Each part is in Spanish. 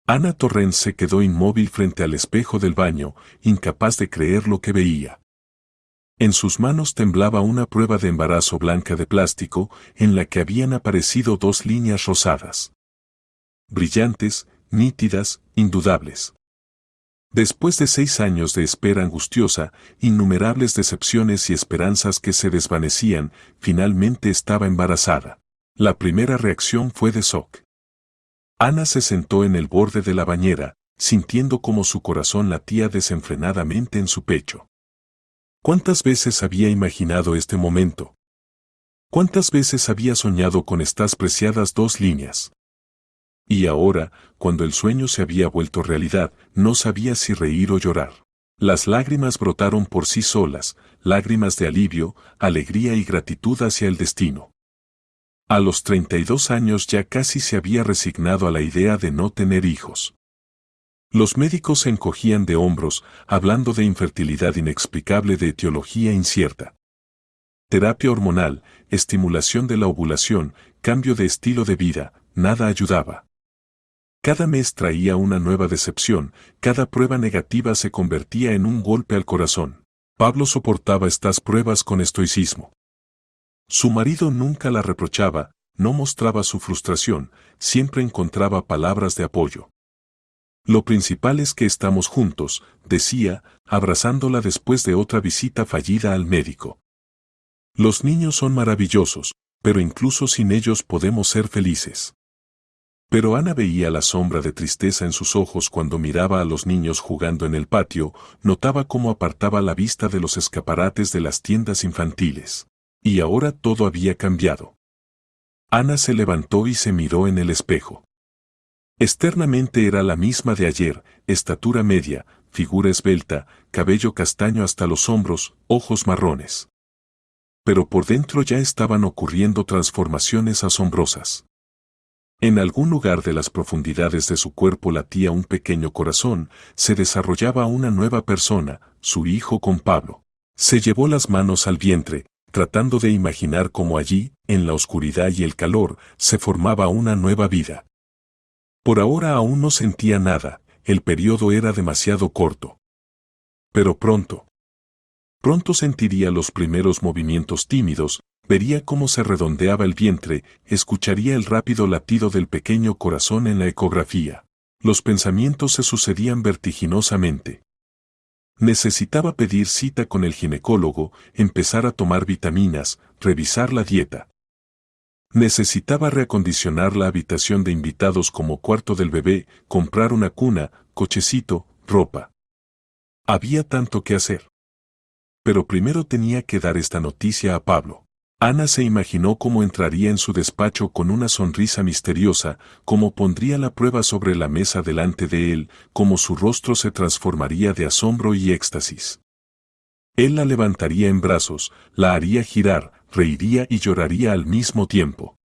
Ana Torrens se quedó inmóvil frente al espejo del baño, incapaz de creer lo que veía. En sus manos temblaba una prueba de embarazo blanca de plástico, en la que habían aparecido dos líneas rosadas. Brillantes, nítidas, indudables. Después de 6 años de espera angustiosa, innumerables decepciones y esperanzas que se desvanecían, finalmente estaba embarazada. La primera reacción fue de shock. Ana se sentó en el borde de la bañera, sintiendo como su corazón latía desenfrenadamente en su pecho. ¿Cuántas veces había imaginado este momento? ¿Cuántas veces había soñado con estas preciadas dos líneas? Y ahora, cuando el sueño se había vuelto realidad, no sabía si reír o llorar. Las lágrimas brotaron por sí solas, lágrimas de alivio, alegría y gratitud hacia el destino. A los 32 años ya casi se había resignado a la idea de no tener hijos. Los médicos se encogían de hombros, hablando de infertilidad inexplicable de etiología incierta. Terapia hormonal, estimulación de la ovulación, cambio de estilo de vida, nada ayudaba. Cada mes traía una nueva decepción, cada prueba negativa se convertía en un golpe al corazón. Pablo soportaba estas pruebas con estoicismo. Su marido nunca la reprochaba, no mostraba su frustración, siempre encontraba palabras de apoyo. Lo principal es que estamos juntos, decía, abrazándola después de otra visita fallida al médico. Los niños son maravillosos, pero incluso sin ellos podemos ser felices. Pero Ana veía la sombra de tristeza en sus ojos cuando miraba a los niños jugando en el patio, notaba cómo apartaba la vista de los escaparates de las tiendas infantiles. Y ahora todo había cambiado. Ana se levantó y se miró en el espejo. Externamente era la misma de ayer, estatura media, figura esbelta, cabello castaño hasta los hombros, ojos marrones. Pero por dentro ya estaban ocurriendo transformaciones asombrosas. En algún lugar de las profundidades de su cuerpo latía un pequeño corazón, se desarrollaba una nueva persona, su hijo con Pablo. Se llevó las manos al vientre, tratando de imaginar cómo allí, en la oscuridad y el calor, se formaba una nueva vida. Por ahora aún no sentía nada, el periodo era demasiado corto. Pero pronto sentiría los primeros movimientos tímidos, vería cómo se redondeaba el vientre, escucharía el rápido latido del pequeño corazón en la ecografía. Los pensamientos se sucedían vertiginosamente. Necesitaba pedir cita con el ginecólogo, empezar a tomar vitaminas, revisar la dieta. Necesitaba reacondicionar la habitación de invitados como cuarto del bebé, comprar una cuna, cochecito, ropa. Había tanto que hacer. Pero primero tenía que dar esta noticia a Pablo. Ana se imaginó cómo entraría en su despacho con una sonrisa misteriosa, cómo pondría la prueba sobre la mesa delante de él, cómo su rostro se transformaría de asombro y éxtasis. Él la levantaría en brazos, la haría girar, reiría y lloraría al mismo tiempo.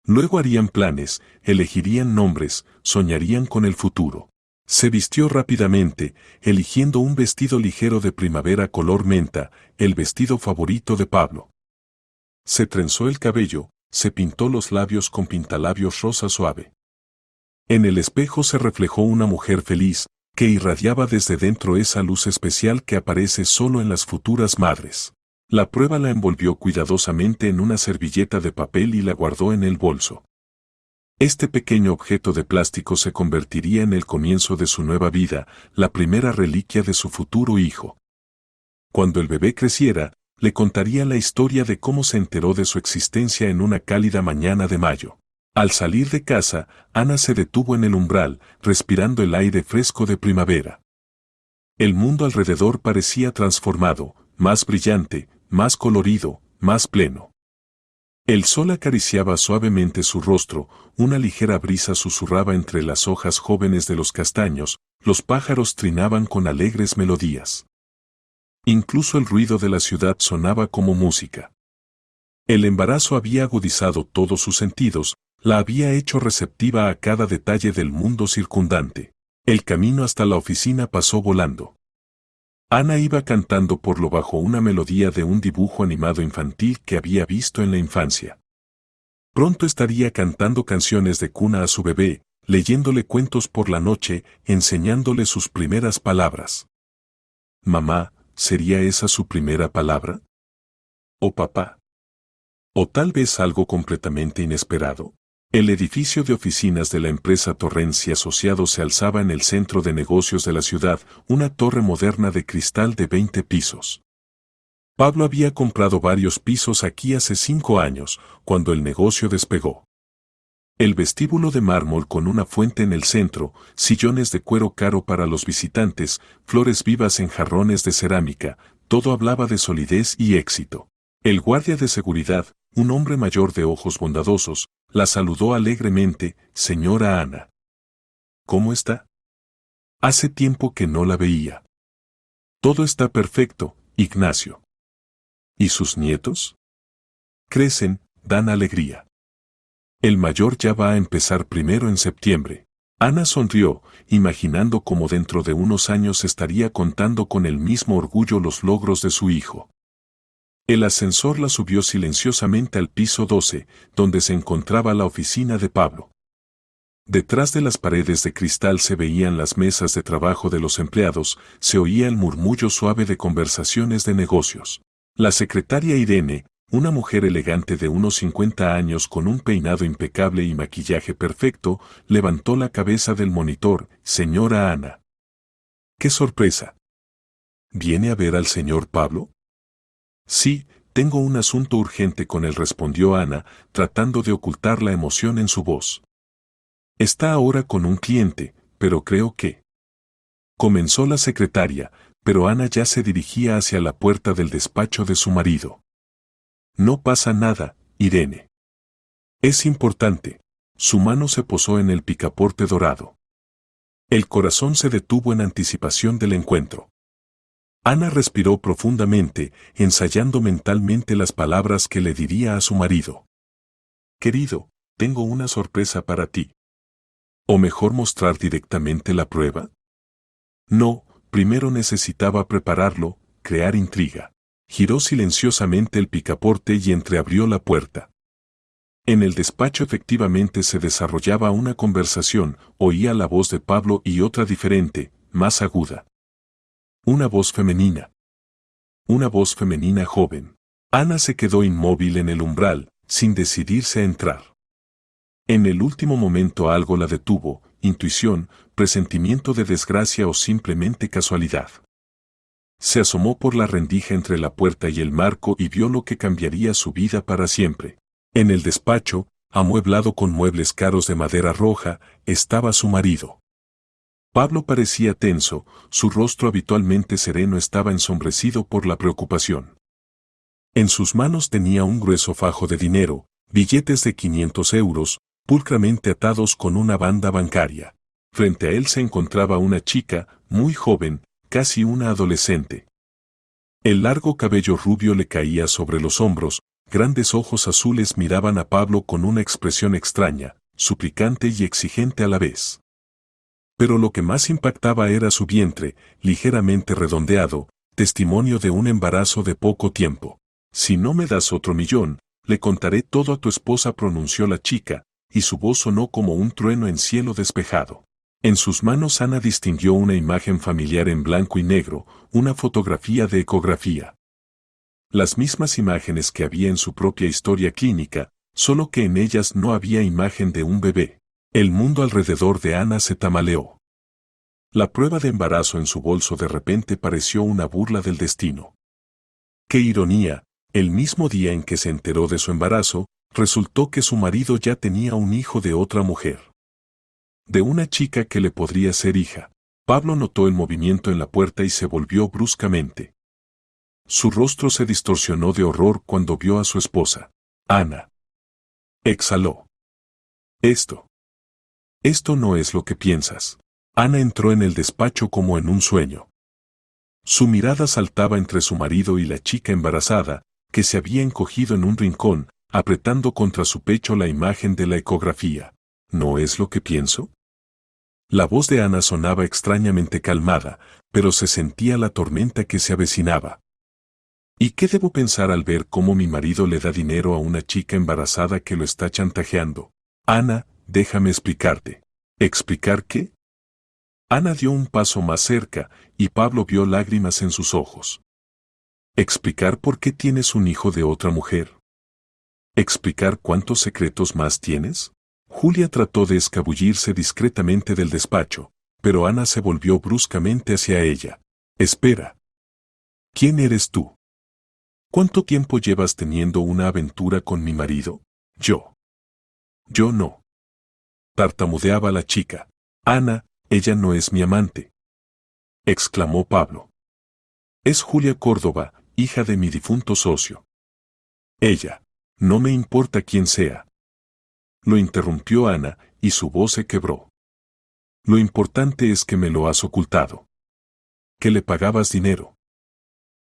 Luego harían planes, elegirían nombres, soñarían con el futuro. Se vistió rápidamente, eligiendo un vestido ligero de primavera color menta, el vestido favorito de Pablo. Se trenzó el cabello, se pintó los labios con pintalabios rosa suave. En el espejo se reflejó una mujer feliz, que irradiaba desde dentro esa luz especial que aparece solo en las futuras madres. La prueba la envolvió cuidadosamente en una servilleta de papel y la guardó en el bolso. Este pequeño objeto de plástico se convertiría en el comienzo de su nueva vida, la primera reliquia de su futuro hijo. Cuando el bebé creciera, le contaría la historia de cómo se enteró de su existencia en una cálida mañana de mayo. Al salir de casa, Ana se detuvo en el umbral, respirando el aire fresco de primavera. El mundo alrededor parecía transformado, más brillante, más colorido, más pleno. El sol acariciaba suavemente su rostro, una ligera brisa susurraba entre las hojas jóvenes de los castaños, los pájaros trinaban con alegres melodías. Incluso el ruido de la ciudad sonaba como música. El embarazo había agudizado todos sus sentidos, la había hecho receptiva a cada detalle del mundo circundante. El camino hasta la oficina pasó volando. Ana iba cantando por lo bajo una melodía de un dibujo animado infantil que había visto en la infancia. Pronto estaría cantando canciones de cuna a su bebé, leyéndole cuentos por la noche, enseñándole sus primeras palabras. Mamá, ¿sería esa su primera palabra? ¿O papá? ¿O tal vez algo completamente inesperado? El edificio de oficinas de la empresa Torrens y Asociados se alzaba en el centro de negocios de la ciudad, una torre moderna de cristal de 20 pisos. Pablo había comprado varios pisos aquí hace 5 años, cuando el negocio despegó. El vestíbulo de mármol con una fuente en el centro, sillones de cuero caro para los visitantes, flores vivas en jarrones de cerámica, todo hablaba de solidez y éxito. El guardia de seguridad, un hombre mayor de ojos bondadosos, la saludó alegremente: «Señora Ana. ¿Cómo está? Hace tiempo que no la veía». «Todo está perfecto, Ignacio». «¿Y sus nietos?» «Crecen, dan alegría. El mayor ya va a empezar primero en septiembre». Ana sonrió, imaginando cómo dentro de unos años estaría contando con el mismo orgullo los logros de su hijo. El ascensor la subió silenciosamente al piso 12, donde se encontraba la oficina de Pablo. Detrás de las paredes de cristal se veían las mesas de trabajo de los empleados, se oía el murmullo suave de conversaciones de negocios. La secretaria Irene, una mujer elegante de unos 50 años con un peinado impecable y maquillaje perfecto, levantó la cabeza del monitor. «Señora Ana». «¡Qué sorpresa! ¿Viene a ver al señor Pablo?» «Sí, tengo un asunto urgente con él», respondió Ana, tratando de ocultar la emoción en su voz. «Está ahora con un cliente, pero creo que…» Comenzó la secretaria, pero Ana ya se dirigía hacia la puerta del despacho de su marido. «No pasa nada, Irene. Es importante». Su mano se posó en el picaporte dorado. El corazón se detuvo en anticipación del encuentro. Ana respiró profundamente, ensayando mentalmente las palabras que le diría a su marido. «Querido, tengo una sorpresa para ti». ¿O mejor mostrar directamente la prueba? No, primero necesitaba prepararlo, crear intriga. Giró silenciosamente el picaporte y entreabrió la puerta. En el despacho efectivamente se desarrollaba una conversación, oía la voz de Pablo y otra diferente, más aguda. Una voz femenina. Una voz femenina joven. Ana se quedó inmóvil en el umbral, sin decidirse a entrar. En el último momento algo la detuvo: intuición, presentimiento de desgracia o simplemente casualidad. Se asomó por la rendija entre la puerta y el marco y vio lo que cambiaría su vida para siempre. En el despacho, amueblado con muebles caros de madera roja, estaba su marido. Pablo parecía tenso, su rostro habitualmente sereno estaba ensombrecido por la preocupación. En sus manos tenía un grueso fajo de dinero, billetes de 500 euros, pulcramente atados con una banda bancaria. Frente a él se encontraba una chica, muy joven, casi una adolescente. El largo cabello rubio le caía sobre los hombros, grandes ojos azules miraban a Pablo con una expresión extraña, suplicante y exigente a la vez. Pero lo que más impactaba era su vientre, ligeramente redondeado, testimonio de un embarazo de poco tiempo. «Si no me das otro millón, le contaré todo a tu esposa», pronunció la chica, y su voz sonó como un trueno en cielo despejado. En sus manos Ana distinguió una imagen familiar en blanco y negro, una fotografía de ecografía. Las mismas imágenes que había en su propia historia clínica, solo que en ellas no había imagen de un bebé. El mundo alrededor de Ana se tambaleó. La prueba de embarazo en su bolso de repente pareció una burla del destino. ¡Qué ironía! El mismo día en que se enteró de su embarazo, resultó que su marido ya tenía un hijo de otra mujer. De una chica que le podría ser hija. Pablo notó el movimiento en la puerta y se volvió bruscamente. Su rostro se distorsionó de horror cuando vio a su esposa. «Ana». Exhaló. Esto no es lo que piensas». Ana entró en el despacho como en un sueño. Su mirada saltaba entre su marido y la chica embarazada, que se había encogido en un rincón, apretando contra su pecho la imagen de la ecografía. «¿No es lo que pienso?». La voz de Ana sonaba extrañamente calmada, pero se sentía la tormenta que se avecinaba. «¿Y qué debo pensar al ver cómo mi marido le da dinero a una chica embarazada que lo está chantajeando?». «Ana, déjame explicarte». ¿Explicar qué? Ana dio un paso más cerca, y Pablo vio lágrimas en sus ojos. ¿Explicar por qué tienes un hijo de otra mujer? ¿Explicar cuántos secretos más tienes? Julia trató de escabullirse discretamente del despacho, pero Ana se volvió bruscamente hacia ella. Espera. ¿Quién eres tú? ¿Cuánto tiempo llevas teniendo una aventura con mi marido? Yo. Yo no. Tartamudeaba la chica. Ana, ella no es mi amante. Exclamó Pablo. Es Julia Córdoba, hija de mi difunto socio. Ella. No me importa quién sea. Lo interrumpió Ana, y su voz se quebró. Lo importante es que me lo has ocultado. Que le pagabas dinero.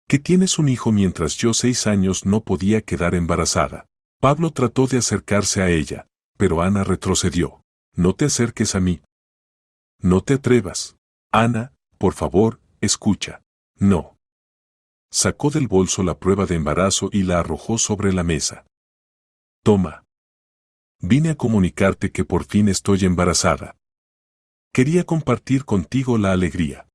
Que tienes un hijo mientras yo 6 años no podía quedar embarazada. Pablo trató de acercarse a ella, pero Ana retrocedió. No te acerques a mí. No te atrevas. Ana, por favor, escucha. No. Sacó del bolso la prueba de embarazo y la arrojó sobre la mesa. Toma. Vine a comunicarte que por fin estoy embarazada. Quería compartir contigo la alegría.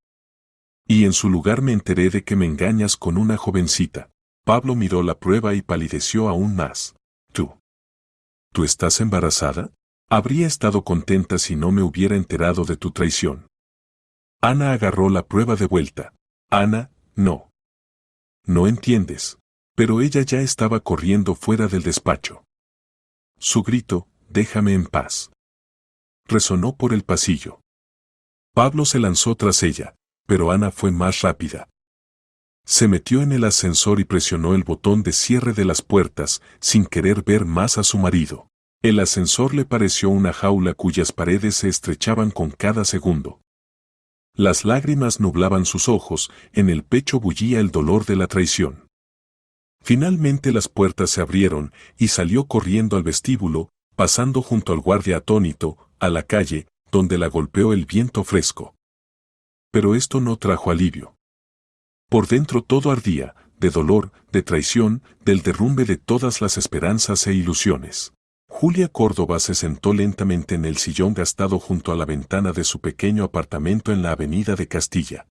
Y en su lugar me enteré de que me engañas con una jovencita. Pablo miró la prueba y palideció aún más. ¿Tú estás embarazada? Habría estado contenta si no me hubiera enterado de tu traición. Ana agarró la prueba de vuelta. Ana, no. No entiendes. Pero ella ya estaba corriendo fuera del despacho. Su grito, déjame en paz, resonó por el pasillo. Pablo se lanzó tras ella, pero Ana fue más rápida. Se metió en el ascensor y presionó el botón de cierre de las puertas, sin querer ver más a su marido. El ascensor le pareció una jaula cuyas paredes se estrechaban con cada segundo. Las lágrimas nublaban sus ojos, en el pecho bullía el dolor de la traición. Finalmente las puertas se abrieron, y salió corriendo al vestíbulo, pasando junto al guardia atónito, a la calle, donde la golpeó el viento fresco. Pero esto no trajo alivio. Por dentro todo ardía, de dolor, de traición, del derrumbe de todas las esperanzas e ilusiones. Julia Córdoba se sentó lentamente en el sillón gastado junto a la ventana de su pequeño apartamento en la avenida de Castilla.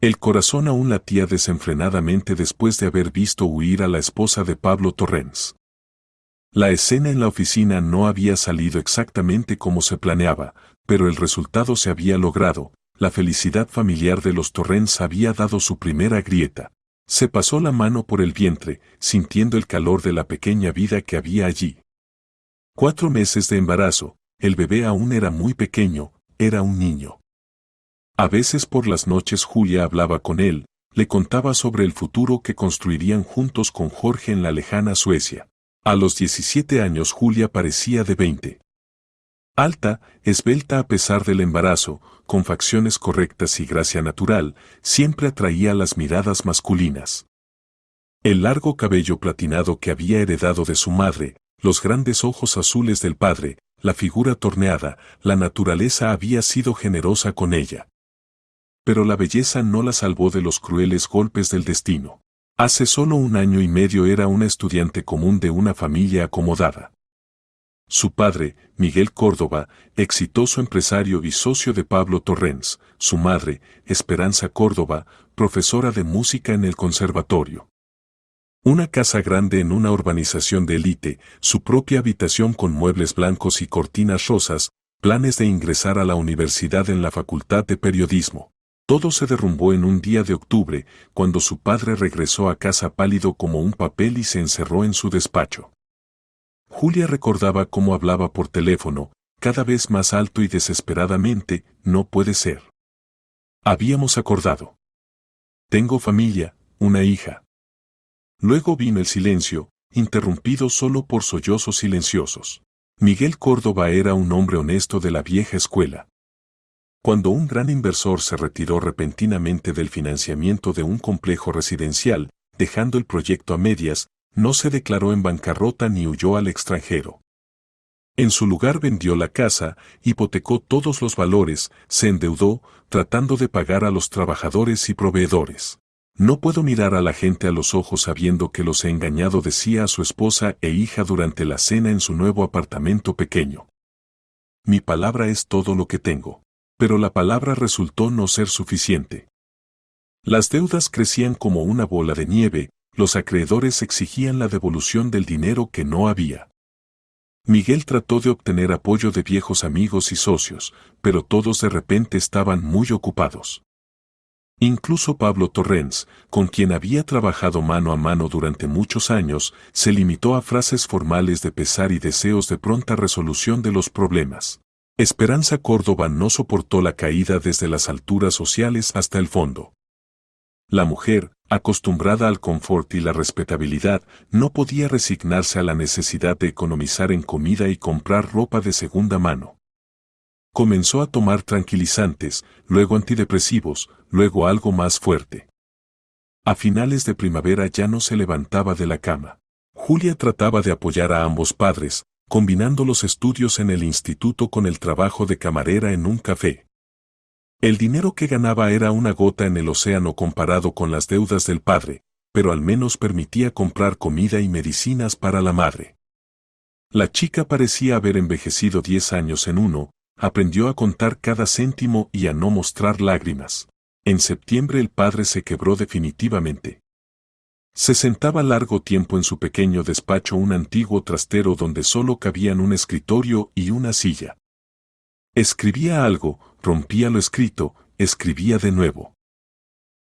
El corazón aún latía desenfrenadamente después de haber visto huir a la esposa de Pablo Torrens. La escena en la oficina no había salido exactamente como se planeaba, pero el resultado se había logrado. La felicidad familiar de los Torrens había dado su primera grieta. Se pasó la mano por el vientre, sintiendo el calor de la pequeña vida que había allí. 4 meses de embarazo, el bebé aún era muy pequeño, era un niño. A veces por las noches Julia hablaba con él, le contaba sobre el futuro que construirían juntos con Jorge en la lejana Suecia. A los 17 años Julia parecía de 20. Alta, esbelta a pesar del embarazo, con facciones correctas y gracia natural, siempre atraía las miradas masculinas. El largo cabello platinado que había heredado de su madre, los grandes ojos azules del padre, la figura torneada, la naturaleza había sido generosa con ella. Pero la belleza no la salvó de los crueles golpes del destino. Hace solo 1 año y medio era una estudiante común de una familia acomodada. Su padre, Miguel Córdoba, exitoso empresario y socio de Pablo Torrens, su madre, Esperanza Córdoba, profesora de música en el conservatorio. Una casa grande en una urbanización de élite, su propia habitación con muebles blancos y cortinas rosas, planes de ingresar a la universidad en la Facultad de Periodismo. Todo se derrumbó en un día de octubre, cuando su padre regresó a casa pálido como un papel y se encerró en su despacho. Julia recordaba cómo hablaba por teléfono, cada vez más alto y desesperadamente, no puede ser. Habíamos acordado. Tengo familia, una hija. Luego vino el silencio, interrumpido solo por sollozos silenciosos. Miguel Córdoba era un hombre honesto de la vieja escuela. Cuando un gran inversor se retiró repentinamente del financiamiento de un complejo residencial, dejando el proyecto a medias, no se declaró en bancarrota ni huyó al extranjero. En su lugar vendió la casa, hipotecó todos los valores, se endeudó, tratando de pagar a los trabajadores y proveedores. No puedo mirar a la gente a los ojos sabiendo que los he engañado, decía a su esposa e hija durante la cena en su nuevo apartamento pequeño. mi palabra es todo lo que tengo. Pero la palabra resultó no ser suficiente. Las deudas crecían como una bola de nieve, los acreedores exigían la devolución del dinero que no había. Miguel trató de obtener apoyo de viejos amigos y socios, pero todos de repente estaban muy ocupados. Incluso Pablo Torrens, con quien había trabajado mano a mano durante muchos años, se limitó a frases formales de pesar y deseos de pronta resolución de los problemas. Esperanza Córdoba no soportó la caída desde las alturas sociales hasta el fondo. La mujer, acostumbrada al confort y la respetabilidad, no podía resignarse a la necesidad de economizar en comida y comprar ropa de segunda mano. Comenzó a tomar tranquilizantes, luego antidepresivos, luego algo más fuerte. A finales de primavera ya no se levantaba de la cama. Julia trataba de apoyar a ambos padres, combinando los estudios en el instituto con el trabajo de camarera en un café. El dinero que ganaba era una gota en el océano comparado con las deudas del padre, pero al menos permitía comprar comida y medicinas para la madre. La chica parecía haber envejecido 10 años en uno. Aprendió a contar cada céntimo y a no mostrar lágrimas. En septiembre el padre se quebró definitivamente. Se sentaba largo tiempo en su pequeño despacho, un antiguo trastero donde solo cabían un escritorio y una silla. Escribía algo, rompía lo escrito, escribía de nuevo.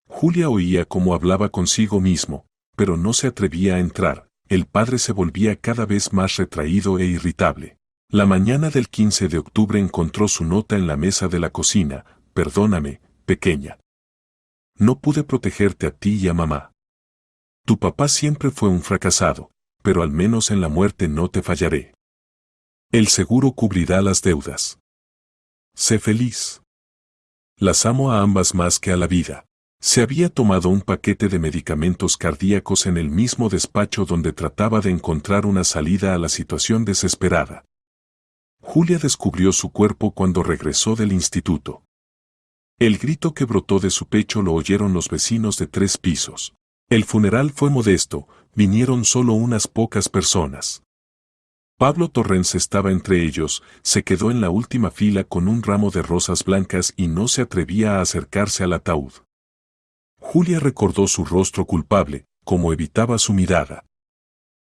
Julia oía cómo hablaba consigo mismo, pero no se atrevía a entrar. El padre se volvía cada vez más retraído e irritable. La mañana del 15 de octubre encontró su nota en la mesa de la cocina. Perdóname, pequeña. No pude protegerte a ti y a mamá. Tu papá siempre fue un fracasado, pero al menos en la muerte no te fallaré. El seguro cubrirá las deudas. Sé feliz. Las amo a ambas más que a la vida. Se había tomado un paquete de medicamentos cardíacos en el mismo despacho donde trataba de encontrar una salida a la situación desesperada. Julia descubrió su cuerpo cuando regresó del instituto. El grito que brotó de su pecho lo oyeron los vecinos de 3 pisos. El funeral fue modesto, vinieron solo unas pocas personas. Pablo Torrens estaba entre ellos, se quedó en la última fila con un ramo de rosas blancas y no se atrevía a acercarse al ataúd. Julia recordó su rostro culpable, como evitaba su mirada.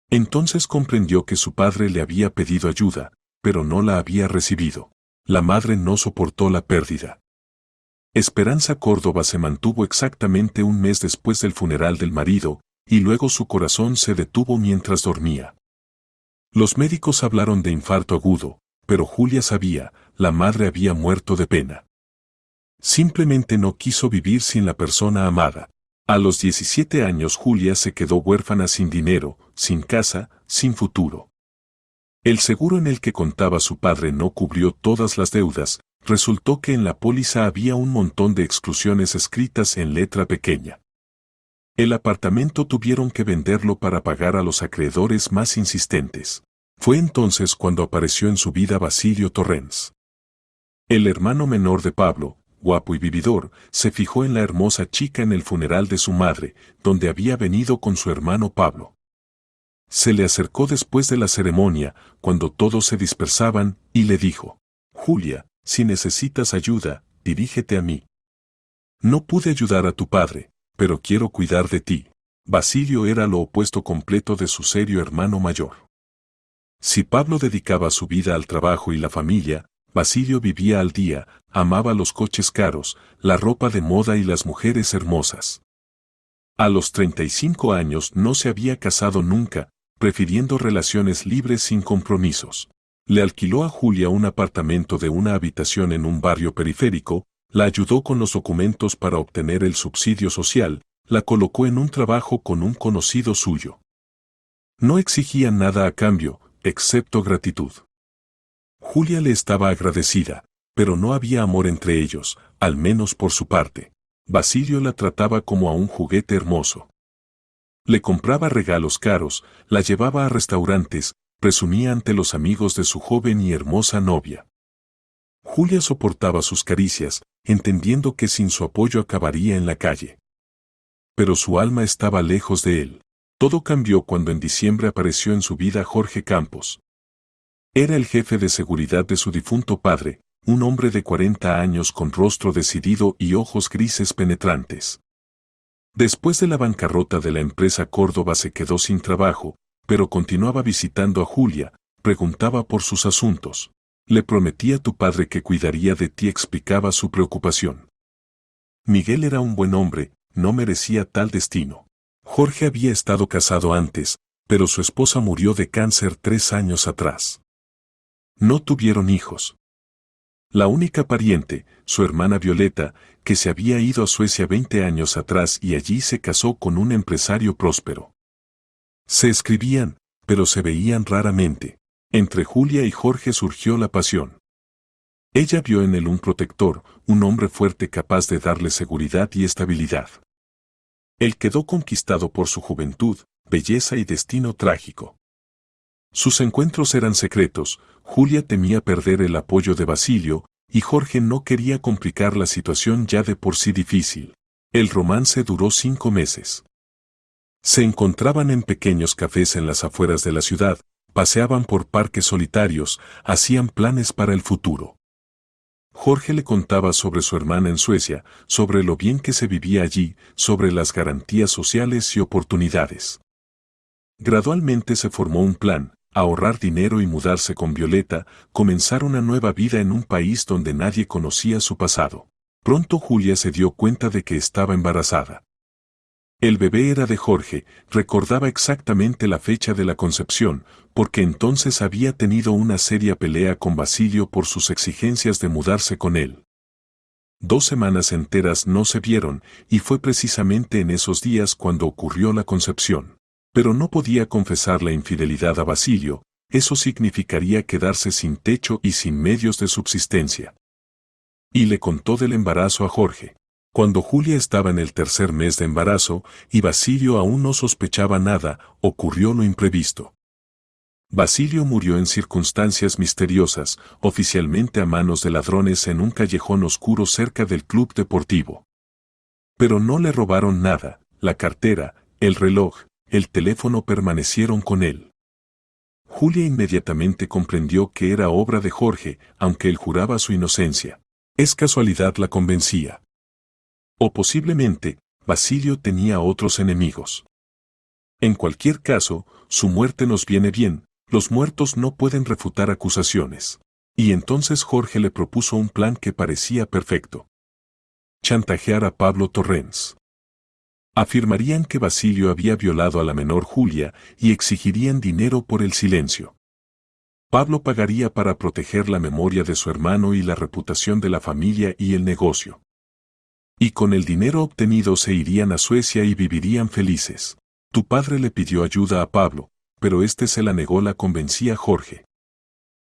Entonces comprendió que su padre le había pedido ayuda, pero no la había recibido. La madre no soportó la pérdida. Esperanza Córdoba se mantuvo exactamente un mes después del funeral del marido, y luego su corazón se detuvo mientras dormía. Los médicos hablaron de infarto agudo, pero Julia sabía, la madre había muerto de pena. Simplemente no quiso vivir sin la persona amada. A los 17 años Julia se quedó huérfana, sin dinero, sin casa, sin futuro. El seguro en el que contaba su padre no cubrió todas las deudas. Resultó que en la póliza había un montón de exclusiones escritas en letra pequeña. El apartamento tuvieron que venderlo para pagar a los acreedores más insistentes. Fue entonces cuando apareció en su vida Basilio Torrens. El hermano menor de Pablo, guapo y vividor, se fijó en la hermosa chica en el funeral de su madre, donde había venido con su hermano Pablo. Se le acercó después de la ceremonia, cuando todos se dispersaban, y le dijo: Julia, si necesitas ayuda, dirígete a mí. No pude ayudar a tu padre, pero quiero cuidar de ti. Basilio era lo opuesto completo de su serio hermano mayor. Si Pablo dedicaba su vida al trabajo y la familia, Basilio vivía al día, amaba los coches caros, la ropa de moda y las mujeres hermosas. A los 35 años no se había casado nunca, prefiriendo relaciones libres sin compromisos. Le alquiló a Julia un apartamento de una habitación en un barrio periférico, la ayudó con los documentos para obtener el subsidio social, la colocó en un trabajo con un conocido suyo. No exigía nada a cambio, excepto gratitud. Julia le estaba agradecida, pero no había amor entre ellos, al menos por su parte. Basilio la trataba como a un juguete hermoso. Le compraba regalos caros, la llevaba a restaurantes, presumía ante los amigos de su joven y hermosa novia. Julia soportaba sus caricias, entendiendo que sin su apoyo acabaría en la calle. Pero su alma estaba lejos de él. Todo cambió cuando en diciembre apareció en su vida Jorge Campos. Era el jefe de seguridad de su difunto padre, un hombre de 40 años con rostro decidido y ojos grises penetrantes. Después de la bancarrota de la empresa Córdoba se quedó sin trabajo, pero continuaba visitando a Julia, preguntaba por sus asuntos. Le prometí a tu padre que cuidaría de ti, explicaba su preocupación. Miguel era un buen hombre, no merecía tal destino. Jorge había estado casado antes, pero su esposa murió de cáncer 3 años atrás. No tuvieron hijos. La única pariente, su hermana Violeta, que se había ido a Suecia 20 años atrás y allí se casó con un empresario próspero. Se escribían, pero se veían raramente. Entre Julia y Jorge surgió la pasión. Ella vio en él un protector, un hombre fuerte capaz de darle seguridad y estabilidad. Él quedó conquistado por su juventud, belleza y destino trágico. Sus encuentros eran secretos, Julia temía perder el apoyo de Basilio, y Jorge no quería complicar la situación ya de por sí difícil. El romance duró 5 meses. Se encontraban en pequeños cafés en las afueras de la ciudad, paseaban por parques solitarios, hacían planes para el futuro. Jorge le contaba sobre su hermana en Suecia, sobre lo bien que se vivía allí, sobre las garantías sociales y oportunidades. Gradualmente se formó un plan: ahorrar dinero y mudarse con Violeta, comenzar una nueva vida en un país donde nadie conocía su pasado. Pronto Julia se dio cuenta de que estaba embarazada. El bebé era de Jorge, recordaba exactamente la fecha de la concepción, porque entonces había tenido una seria pelea con Basilio por sus exigencias de mudarse con él. 2 semanas enteras no se vieron, y fue precisamente en esos días cuando ocurrió la concepción. Pero no podía confesar la infidelidad a Basilio, eso significaría quedarse sin techo y sin medios de subsistencia. Y le contó del embarazo a Jorge. Cuando Julia estaba en el 3er mes de embarazo, y Basilio aún no sospechaba nada, ocurrió lo imprevisto. Basilio murió en circunstancias misteriosas, oficialmente a manos de ladrones en un callejón oscuro cerca del club deportivo. Pero no le robaron nada, la cartera, el reloj, el teléfono permanecieron con él. Julia inmediatamente comprendió que era obra de Jorge, aunque él juraba su inocencia. ¿Es casualidad?, la convencía. O posiblemente, Basilio tenía otros enemigos. En cualquier caso, su muerte nos viene bien, los muertos no pueden refutar acusaciones. Y entonces Jorge le propuso un plan que parecía perfecto. Chantajear a Pablo Torrens. Afirmarían que Basilio había violado a la menor Julia y exigirían dinero por el silencio. Pablo pagaría para proteger la memoria de su hermano y la reputación de la familia y el negocio. Y con el dinero obtenido se irían a Suecia y vivirían felices. Tu padre le pidió ayuda a Pablo, pero este se la negó, la convencía Jorge.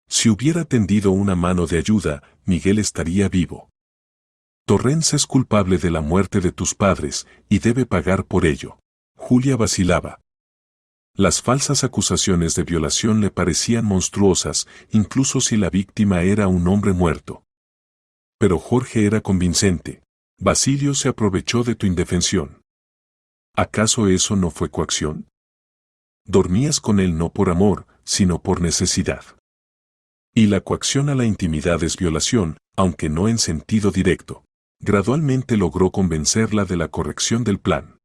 Si hubiera tendido una mano de ayuda, Miguel estaría vivo. Torrens es culpable de la muerte de tus padres, y debe pagar por ello. Julia vacilaba. Las falsas acusaciones de violación le parecían monstruosas, incluso si la víctima era un hombre muerto. Pero Jorge era convincente. Basilio se aprovechó de tu indefensión. ¿Acaso eso no fue coacción? Dormías con él no por amor, sino por necesidad. Y la coacción a la intimidad es violación, aunque no en sentido directo. Gradualmente logró convencerla de la corrección del plan.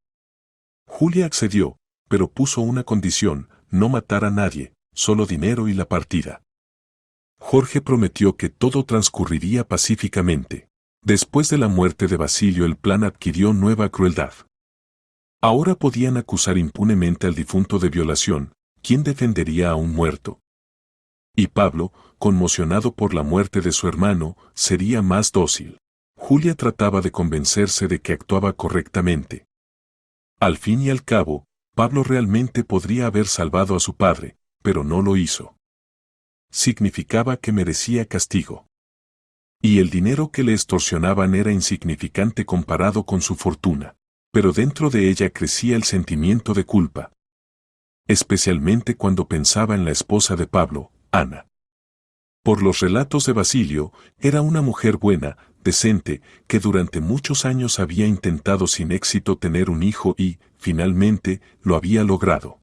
Julia accedió, pero puso una condición: no matar a nadie, solo dinero y la partida. Jorge prometió que todo transcurriría pacíficamente. Después de la muerte de Basilio, el plan adquirió nueva crueldad. Ahora podían acusar impunemente al difunto de violación. ¿Quién defendería a un muerto? Y Pablo, conmocionado por la muerte de su hermano, sería más dócil. Julia trataba de convencerse de que actuaba correctamente. Al fin y al cabo, Pablo realmente podría haber salvado a su padre, pero no lo hizo. Significaba que merecía castigo. Y el dinero que le extorsionaban era insignificante comparado con su fortuna. Pero dentro de ella crecía el sentimiento de culpa. Especialmente cuando pensaba en la esposa de Pablo, Ana. Por los relatos de Basilio, era una mujer buena, decente, que durante muchos años había intentado sin éxito tener un hijo y, finalmente, lo había logrado.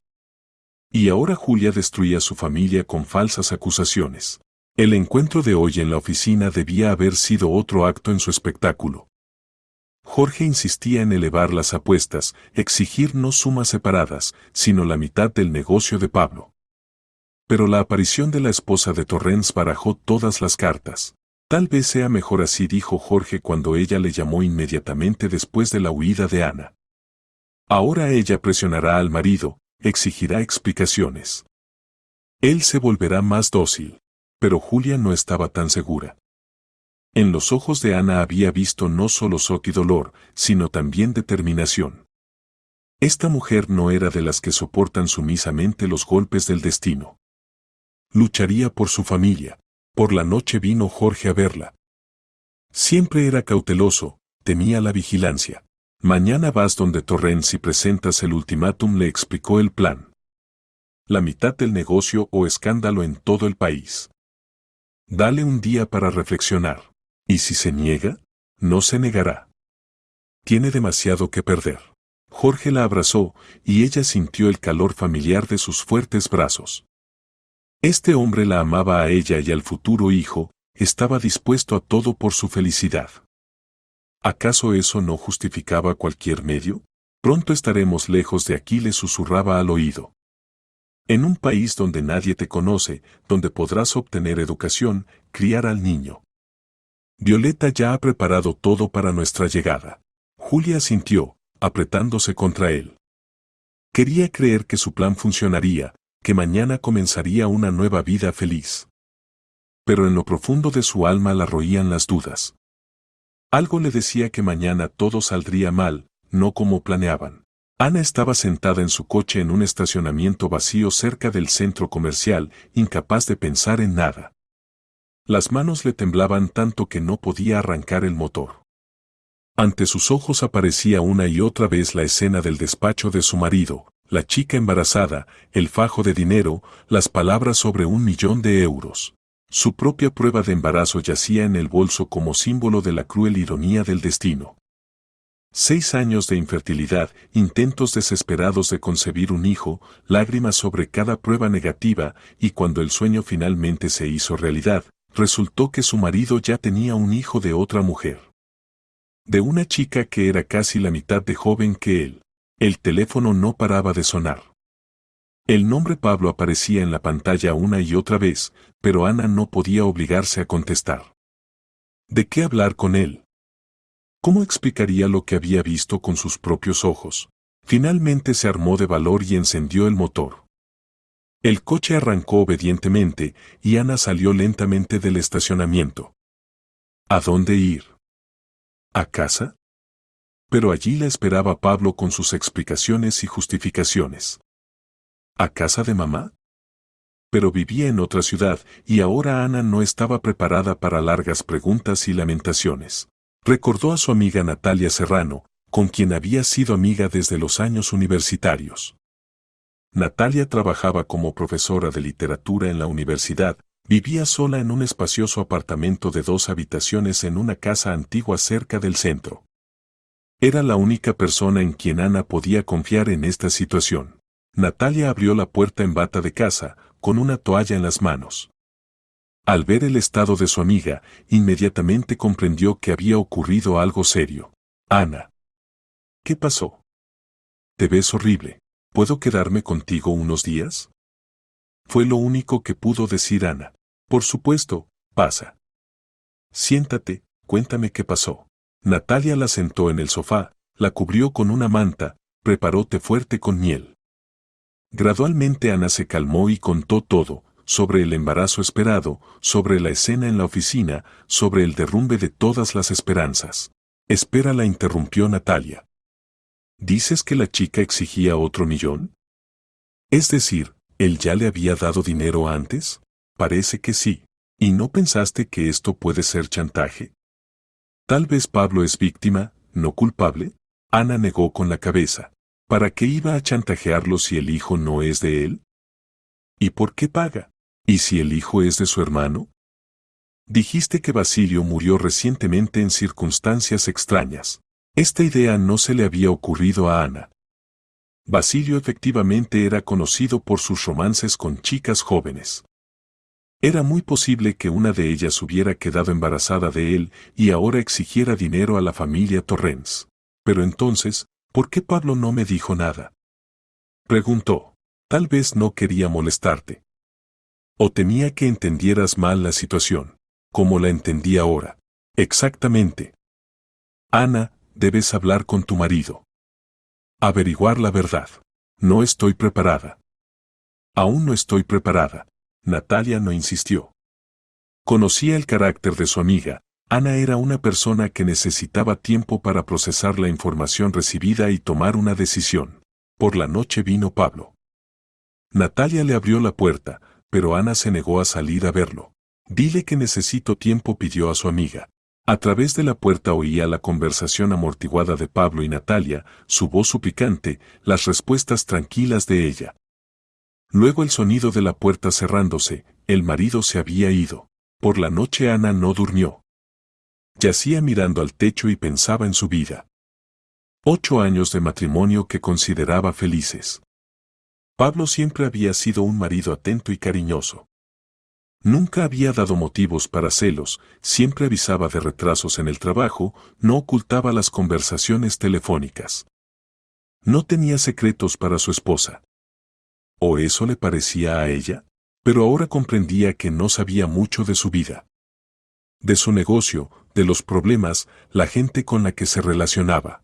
Y ahora Julia destruía a su familia con falsas acusaciones. El encuentro de hoy en la oficina debía haber sido otro acto en su espectáculo. Jorge insistía en elevar las apuestas, exigir no sumas separadas, sino la mitad del negocio de Pablo. Pero la aparición de la esposa de Torrens barajó todas las cartas. Tal vez sea mejor así, dijo Jorge cuando ella le llamó inmediatamente después de la huida de Ana. Ahora ella presionará al marido, exigirá explicaciones. Él se volverá más dócil. Pero Julia no estaba tan segura. En los ojos de Ana había visto no solo shock y dolor, sino también determinación. Esta mujer no era de las que soportan sumisamente los golpes del destino. Lucharía por su familia. Por la noche vino Jorge a verla. Siempre era cauteloso, temía la vigilancia. Mañana vas donde Torrens y presentas el ultimátum, le explicó el plan. La mitad del negocio o escándalo en todo el país. Dale un día para reflexionar. Y si se niega, no se negará. Tiene demasiado que perder. Jorge la abrazó y ella sintió el calor familiar de sus fuertes brazos. Este hombre la amaba a ella y al futuro hijo, estaba dispuesto a todo por su felicidad. ¿Acaso eso no justificaba cualquier medio? Pronto estaremos lejos de aquí, le susurraba al oído. En un país donde nadie te conoce, donde podrás obtener educación, criar al niño. Violeta ya ha preparado todo para nuestra llegada. Julia sintió, apretándose contra él. Quería creer que su plan funcionaría, que mañana comenzaría una nueva vida feliz. Pero en lo profundo de su alma la roían las dudas. Algo le decía que mañana todo saldría mal, no como planeaban. Ana estaba sentada en su coche en un estacionamiento vacío cerca del centro comercial, incapaz de pensar en nada. Las manos le temblaban tanto que no podía arrancar el motor. Ante sus ojos aparecía una y otra vez la escena del despacho de su marido, la chica embarazada, el fajo de dinero, las palabras sobre 1.000.000 de euros. Su propia prueba de embarazo yacía en el bolso como símbolo de la cruel ironía del destino. 6 años de infertilidad, intentos desesperados de concebir un hijo, lágrimas sobre cada prueba negativa, y cuando el sueño finalmente se hizo realidad, resultó que su marido ya tenía un hijo de otra mujer. De una chica que era casi la mitad de joven que él. El teléfono no paraba de sonar. El nombre Pablo aparecía en la pantalla una y otra vez, pero Ana no podía obligarse a contestar. ¿De qué hablar con él? ¿Cómo explicaría lo que había visto con sus propios ojos? Finalmente se armó de valor y encendió el motor. El coche arrancó obedientemente y Ana salió lentamente del estacionamiento. ¿A dónde ir? ¿A casa? Pero allí la esperaba Pablo con sus explicaciones y justificaciones. ¿A casa de mamá? Pero vivía en otra ciudad y ahora Ana no estaba preparada para largas preguntas y lamentaciones. Recordó a su amiga Natalia Serrano, con quien había sido amiga desde los años universitarios. Natalia trabajaba como profesora de literatura en la universidad, vivía sola en un espacioso apartamento de 2 habitaciones en una casa antigua cerca del centro. Era la única persona en quien Ana podía confiar en esta situación. Natalia abrió la puerta en bata de casa, con una toalla en las manos. Al ver el estado de su amiga, inmediatamente comprendió que había ocurrido algo serio. Ana. ¿Qué pasó? Te ves horrible. ¿Puedo quedarme contigo unos días? Fue lo único que pudo decir Ana. Por supuesto, pasa. Siéntate, cuéntame qué pasó. Natalia la sentó en el sofá, la cubrió con una manta, preparó té fuerte con miel. Gradualmente Ana se calmó y contó todo, sobre el embarazo esperado, sobre la escena en la oficina, sobre el derrumbe de todas las esperanzas. Espera, la interrumpió Natalia. ¿Dices que la chica exigía otro 1.000.000? Es decir, ¿él ya le había dado dinero antes? Parece que sí. ¿Y no pensaste que esto puede ser chantaje? Tal vez Pablo es víctima, no culpable. Ana negó con la cabeza. ¿Para qué iba a chantajearlo si el hijo no es de él? ¿Y por qué paga? ¿Y si el hijo es de su hermano? Dijiste que Basilio murió recientemente en circunstancias extrañas. Esta idea no se le había ocurrido a Ana. Basilio efectivamente era conocido por sus romances con chicas jóvenes. Era muy posible que una de ellas hubiera quedado embarazada de él y ahora exigiera dinero a la familia Torrens. Pero entonces, ¿por qué Pablo no me dijo nada? Preguntó. Tal vez no quería molestarte. O temía que entendieras mal la situación, como la entendí ahora. Exactamente. Ana, debes hablar con tu marido. Averiguar la verdad. No estoy preparada. Aún no estoy preparada. Natalia no insistió. Conocía el carácter de su amiga. Ana era una persona que necesitaba tiempo para procesar la información recibida y tomar una decisión. Por la noche vino Pablo. Natalia le abrió la puerta, pero Ana se negó a salir a verlo. Dile que necesito tiempo, pidió a su amiga. A través de la puerta oía la conversación amortiguada de Pablo y Natalia, su voz suplicante, las respuestas tranquilas de ella. Luego el sonido de la puerta cerrándose, el marido se había ido. Por la noche Ana no durmió. Yacía mirando al techo y pensaba en su vida. 8 años de matrimonio que consideraba felices. Pablo siempre había sido un marido atento y cariñoso. Nunca había dado motivos para celos, siempre avisaba de retrasos en el trabajo, no ocultaba las conversaciones telefónicas. No tenía secretos para su esposa. ¿O eso le parecía a ella? Pero ahora comprendía que no sabía mucho de su vida. De su negocio, de los problemas, la gente con la que se relacionaba.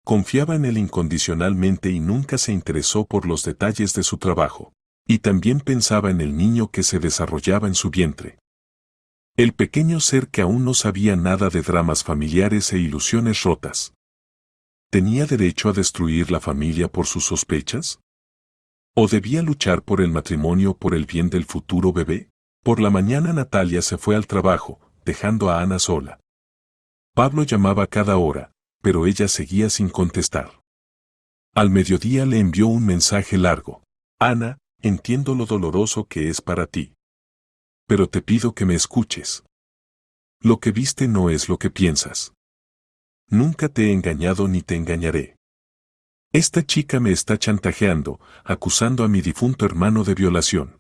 Confiaba en él incondicionalmente y nunca se interesó por los detalles de su trabajo. Y también pensaba en el niño que se desarrollaba en su vientre. El pequeño ser que aún no sabía nada de dramas familiares e ilusiones rotas. ¿Tenía derecho a destruir la familia por sus sospechas? ¿O debía luchar por el matrimonio por el bien del futuro bebé? Por la mañana Natalia se fue al trabajo, dejando a Ana sola. Pablo llamaba cada hora, pero ella seguía sin contestar. Al mediodía le envió un mensaje largo. Ana, entiendo lo doloroso que es para ti. Pero te pido que me escuches. Lo que viste no es lo que piensas. Nunca te he engañado ni te engañaré. Esta chica me está chantajeando, acusando a mi difunto hermano de violación.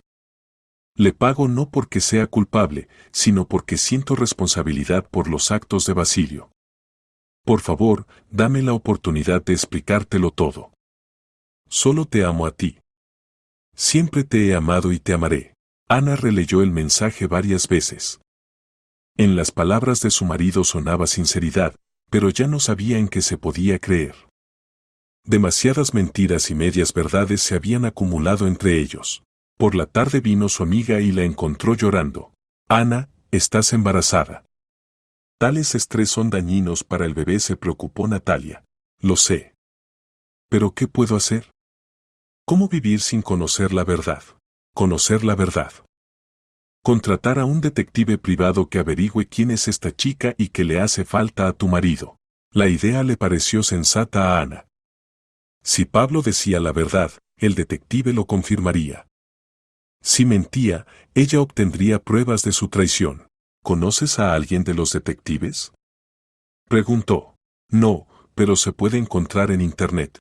Le pago no porque sea culpable, sino porque siento responsabilidad por los actos de Basilio. Por favor, dame la oportunidad de explicártelo todo. Solo te amo a ti. Siempre te he amado y te amaré. Ana releyó el mensaje varias veces. En las palabras de su marido sonaba sinceridad, pero ya no sabía en qué se podía creer. Demasiadas mentiras y medias verdades se habían acumulado entre ellos. Por la tarde vino su amiga y la encontró llorando. Ana, estás embarazada. Tales estrés son dañinos para el bebé, se preocupó Natalia. Lo sé. ¿Pero qué puedo hacer? ¿Cómo vivir sin conocer la verdad? Conocer la verdad. Contratar a un detective privado que averigüe quién es esta chica y qué le hace falta a tu marido. La idea le pareció sensata a Ana. Si Pablo decía la verdad, el detective lo confirmaría. Si mentía, ella obtendría pruebas de su traición. ¿Conoces a alguien de los detectives? Preguntó. No, pero se puede encontrar en Internet.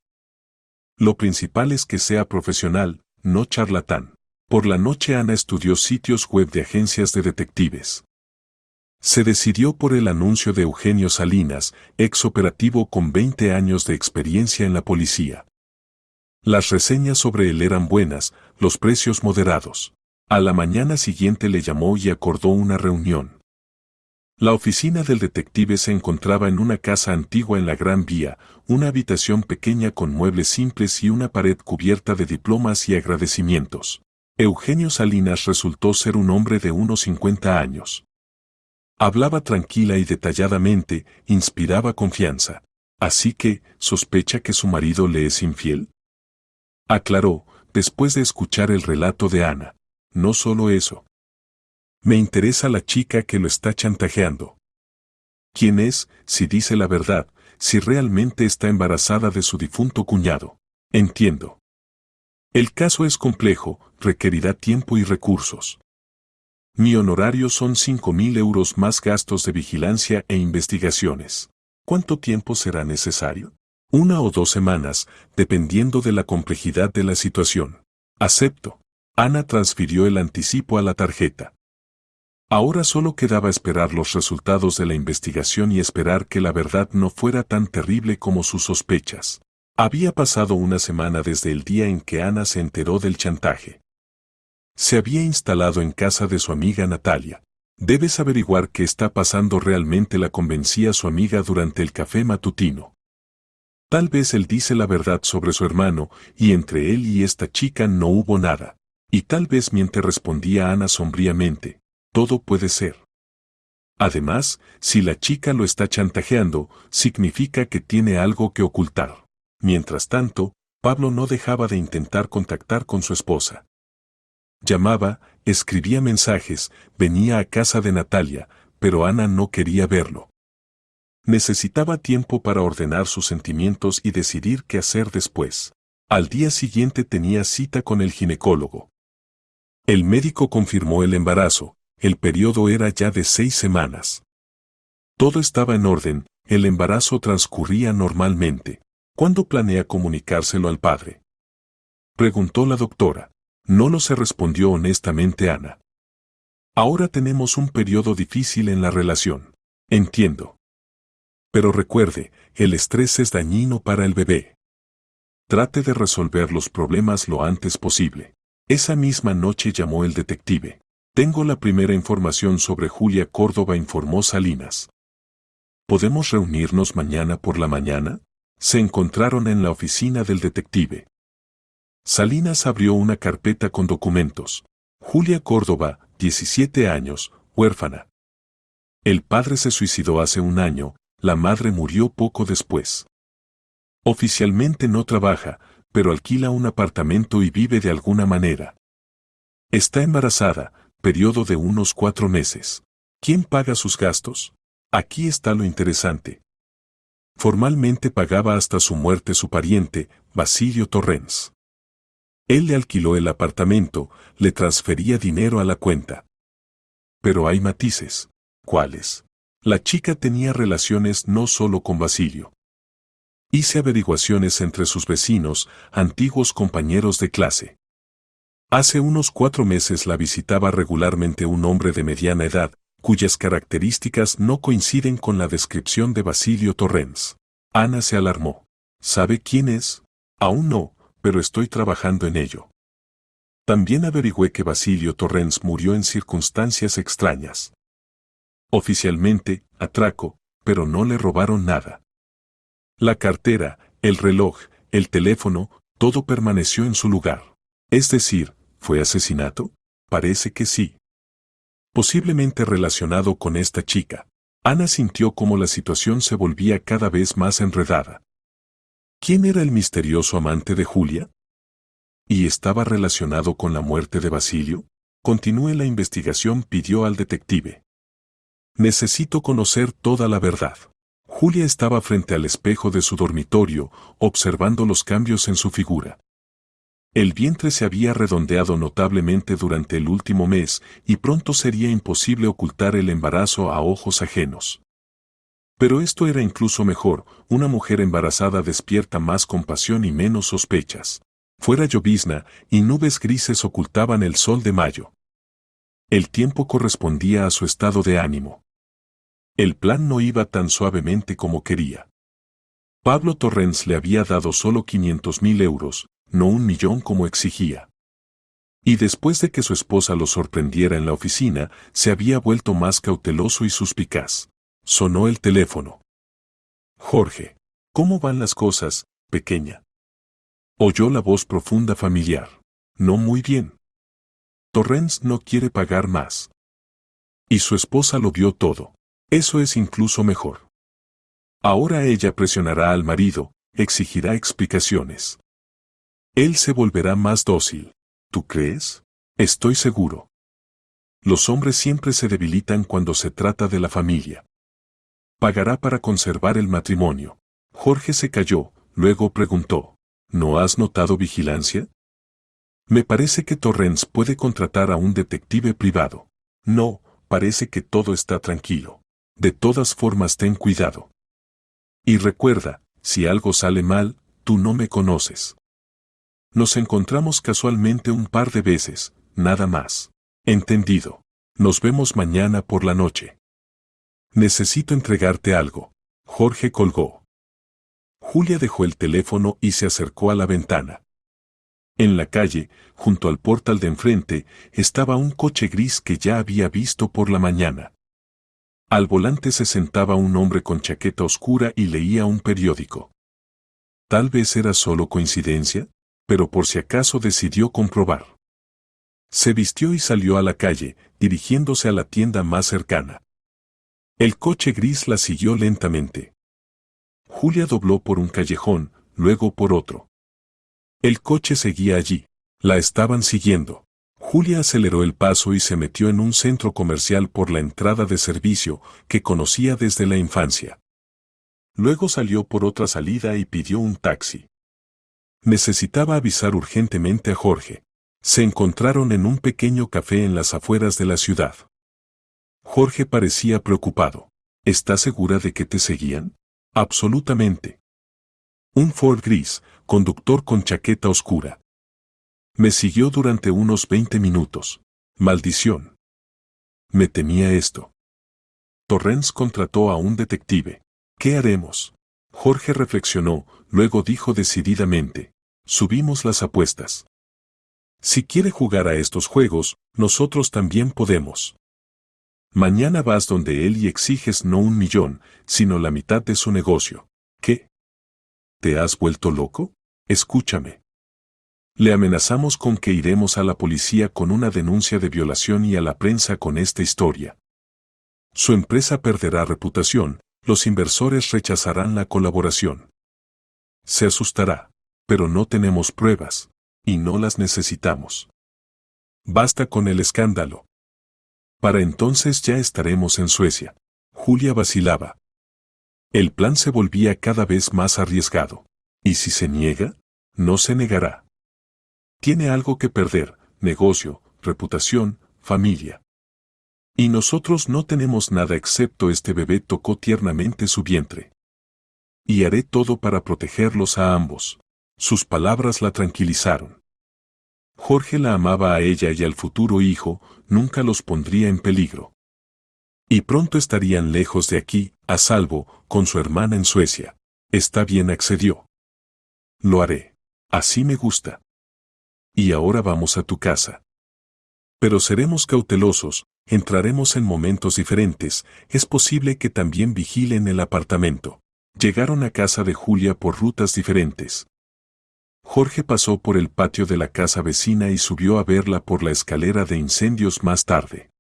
Lo principal es que sea profesional, no charlatán. Por la noche Ana estudió sitios web de agencias de detectives. Se decidió por el anuncio de Eugenio Salinas, ex operativo con 20 años de experiencia en la policía. Las reseñas sobre él eran buenas, los precios moderados. A la mañana siguiente le llamó y acordó una reunión. La oficina del detective se encontraba en una casa antigua en la Gran Vía, una habitación pequeña con muebles simples y una pared cubierta de diplomas y agradecimientos. Eugenio Salinas resultó ser un hombre de unos 50 años. Hablaba tranquila y detalladamente, inspiraba confianza. Así que, ¿sospecha que su marido le es infiel? Aclaró, después de escuchar el relato de Ana. No solo eso. Me interesa la chica que lo está chantajeando. ¿Quién es, si dice la verdad, si realmente está embarazada de su difunto cuñado? Entiendo. El caso es complejo, requerirá tiempo y recursos. Mi honorario son 5.000 euros más gastos de vigilancia e investigaciones. ¿Cuánto tiempo será necesario? 1 o 2 semanas, dependiendo de la complejidad de la situación. Acepto. Ana transfirió el anticipo a la tarjeta. Ahora solo quedaba esperar los resultados de la investigación y esperar que la verdad no fuera tan terrible como sus sospechas. Había pasado una semana desde el día en que Ana se enteró del chantaje. Se había instalado en casa de su amiga Natalia. Debes averiguar qué está pasando realmente, la convencía su amiga durante el café matutino. Tal vez él dice la verdad sobre su hermano, y entre él y esta chica no hubo nada. Y tal vez miente, respondía Ana sombríamente. Todo puede ser. Además, si la chica lo está chantajeando, significa que tiene algo que ocultar. Mientras tanto, Pablo no dejaba de intentar contactar con su esposa. Llamaba, escribía mensajes, venía a casa de Natalia, pero Ana no quería verlo. Necesitaba tiempo para ordenar sus sentimientos y decidir qué hacer después. Al día siguiente tenía cita con el ginecólogo. El médico confirmó el embarazo, el periodo era ya de 6 semanas. Todo estaba en orden, el embarazo transcurría normalmente. ¿Cuándo planea comunicárselo al padre?, preguntó la doctora. No lo sé, respondió honestamente Ana. Ahora tenemos un periodo difícil en la relación. Entiendo. Pero recuerde, el estrés es dañino para el bebé. Trate de resolver los problemas lo antes posible. Esa misma noche llamó el detective. Tengo la primera información sobre Julia Córdoba, informó Salinas. ¿Podemos reunirnos mañana por la mañana? Se encontraron en la oficina del detective. Salinas abrió una carpeta con documentos. Julia Córdoba, 17 años, huérfana. El padre se suicidó hace 1 año, la madre murió poco después. Oficialmente no trabaja, pero alquila un apartamento y vive de alguna manera. Está embarazada, periodo de unos 4 meses. ¿Quién paga sus gastos? Aquí está lo interesante. Formalmente pagaba hasta su muerte su pariente, Basilio Torrens. Él le alquiló el apartamento, le transfería dinero a la cuenta. Pero hay matices. ¿Cuáles? La chica tenía relaciones no solo con Basilio. Hice averiguaciones entre sus vecinos, antiguos compañeros de clase. Hace unos 4 meses la visitaba regularmente un hombre de mediana edad, cuyas características no coinciden con la descripción de Basilio Torrens. Ana se alarmó. ¿Sabe quién es? Aún no, pero estoy trabajando en ello. También averigüé que Basilio Torrens murió en circunstancias extrañas. Oficialmente, atraco, pero no le robaron nada. La cartera, el reloj, el teléfono, todo permaneció en su lugar. Es decir, ¿fue asesinato? Parece que sí. Posiblemente relacionado con esta chica. Ana sintió cómo la situación se volvía cada vez más enredada. ¿Quién era el misterioso amante de Julia? ¿Y estaba relacionado con la muerte de Basilio? Continúe la investigación, pidió al detective. Necesito conocer toda la verdad. Julia estaba frente al espejo de su dormitorio, observando los cambios en su figura. El vientre se había redondeado notablemente durante el último mes y pronto sería imposible ocultar el embarazo a ojos ajenos. Pero esto era incluso mejor, una mujer embarazada despierta más compasión y menos sospechas. Fuera llovizna y nubes grises ocultaban el sol de mayo. El tiempo correspondía a su estado de ánimo. El plan no iba tan suavemente como quería. Pablo Torrens le había dado solo 500.000 euros, no 1 millón como exigía. Y después de que su esposa lo sorprendiera en la oficina, se había vuelto más cauteloso y suspicaz. Sonó el teléfono. Jorge, ¿cómo van las cosas, pequeña? Oyó la voz profunda familiar. No muy bien. Torrens no quiere pagar más. Y su esposa lo vio todo. Eso es incluso mejor. Ahora ella presionará al marido, exigirá explicaciones. Él se volverá más dócil. ¿Tú crees? Estoy seguro. Los hombres siempre se debilitan cuando se trata de la familia. Pagará para conservar el matrimonio. Jorge se calló, luego preguntó. ¿No has notado vigilancia? Me parece que Torrens puede contratar a un detective privado. No, parece que todo está tranquilo. De todas formas, ten cuidado. Y recuerda, Si algo sale mal, tú no me conoces. Nos encontramos casualmente un par de veces, nada más. Entendido. Nos vemos mañana por la noche. Necesito entregarte algo. Jorge colgó. Julia dejó el teléfono y se acercó a la ventana. En la calle, junto al portal de enfrente, estaba un coche gris que ya había visto por la mañana. Al volante se sentaba un hombre con chaqueta oscura y leía un periódico. Tal vez era solo coincidencia, pero por si acaso decidió comprobar. Se vistió y salió a la calle, dirigiéndose a la tienda más cercana. El coche gris la siguió lentamente. Julia dobló por un callejón, luego por otro. El coche seguía allí. La estaban siguiendo. Julia aceleró el paso y se metió en un centro comercial por la entrada de servicio que conocía desde la infancia. Luego salió por otra salida y pidió un taxi. Necesitaba avisar urgentemente a Jorge. Se encontraron en un pequeño café en las afueras de la ciudad. Jorge parecía preocupado. ¿Estás segura de que te seguían? Absolutamente. Un Ford gris, conductor con chaqueta oscura. Me siguió durante unos 20 minutos. Maldición. Me temía esto. Torrens contrató a un detective. ¿Qué haremos? Jorge reflexionó, luego dijo decididamente. Subimos las apuestas. Si quiere jugar a estos juegos, nosotros también podemos. Mañana vas donde él y exiges no 1 millón, sino la mitad de su negocio. ¿Qué? ¿Te has vuelto loco? Escúchame. Le amenazamos con que iremos a la policía con una denuncia de violación y a la prensa con esta historia. Su empresa perderá reputación, los inversores rechazarán la colaboración. Se asustará, pero no tenemos pruebas, y no las necesitamos. Basta con el escándalo. Para entonces ya estaremos en Suecia. Julia vacilaba. El plan se volvía cada vez más arriesgado. ¿Y si se niega? No se negará. Tiene algo que perder, negocio, reputación, familia. Y nosotros no tenemos nada excepto este bebé. Tocó tiernamente su vientre. Y haré todo para protegerlos a ambos. Sus palabras la tranquilizaron. Jorge la amaba a ella y al futuro hijo, nunca los pondría en peligro. Y pronto estarían lejos de aquí, a salvo, con su hermana en Suecia. Está bien, accedió. Lo haré. Así me gusta. Y ahora vamos a tu casa. Pero seremos cautelosos, entraremos en momentos diferentes, es posible que también vigilen el apartamento. Llegaron a casa de Julia por rutas diferentes. Jorge pasó por el patio de la casa vecina y subió a verla por la escalera de incendios más tarde.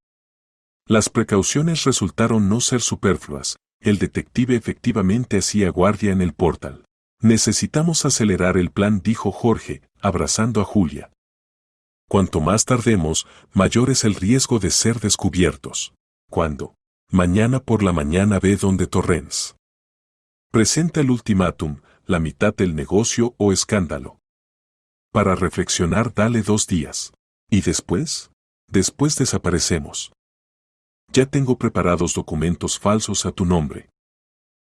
Las precauciones resultaron no ser superfluas, el detective efectivamente hacía guardia en el portal. Necesitamos acelerar el plan, dijo Jorge, abrazando a Julia. Cuanto más tardemos, mayor es el riesgo de ser descubiertos. ¿Cuándo? Mañana por la mañana ve donde Torrens. Presenta el ultimátum, la mitad del negocio o escándalo. Para reflexionar dale 2 días. ¿Y después? Después desaparecemos. Ya tengo preparados documentos falsos a tu nombre.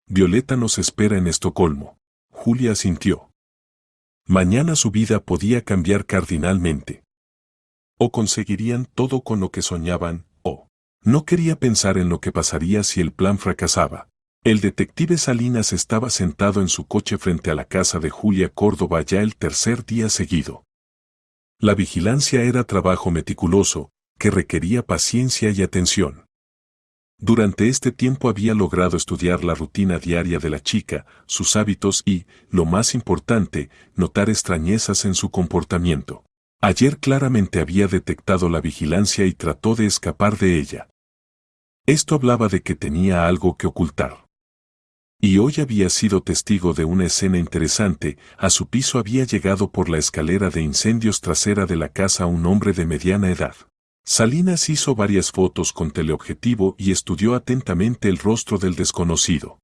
Violeta nos espera en Estocolmo. Julia asintió. Mañana su vida podía cambiar cardinalmente. O conseguirían todo con lo que soñaban, o no quería pensar en lo que pasaría si el plan fracasaba. El detective Salinas estaba sentado en su coche frente a la casa de Julia Córdoba ya el tercer día seguido. La vigilancia era trabajo meticuloso, que requería paciencia y atención. Durante este tiempo había logrado estudiar la rutina diaria de la chica, sus hábitos y, lo más importante, notar extrañezas en su comportamiento. Ayer claramente había detectado la vigilancia y trató de escapar de ella. Esto hablaba de que tenía algo que ocultar. Y hoy había sido testigo de una escena interesante. A su piso había llegado por la escalera de incendios trasera de la casa un hombre de mediana edad. Salinas hizo varias fotos con teleobjetivo y estudió atentamente el rostro del desconocido.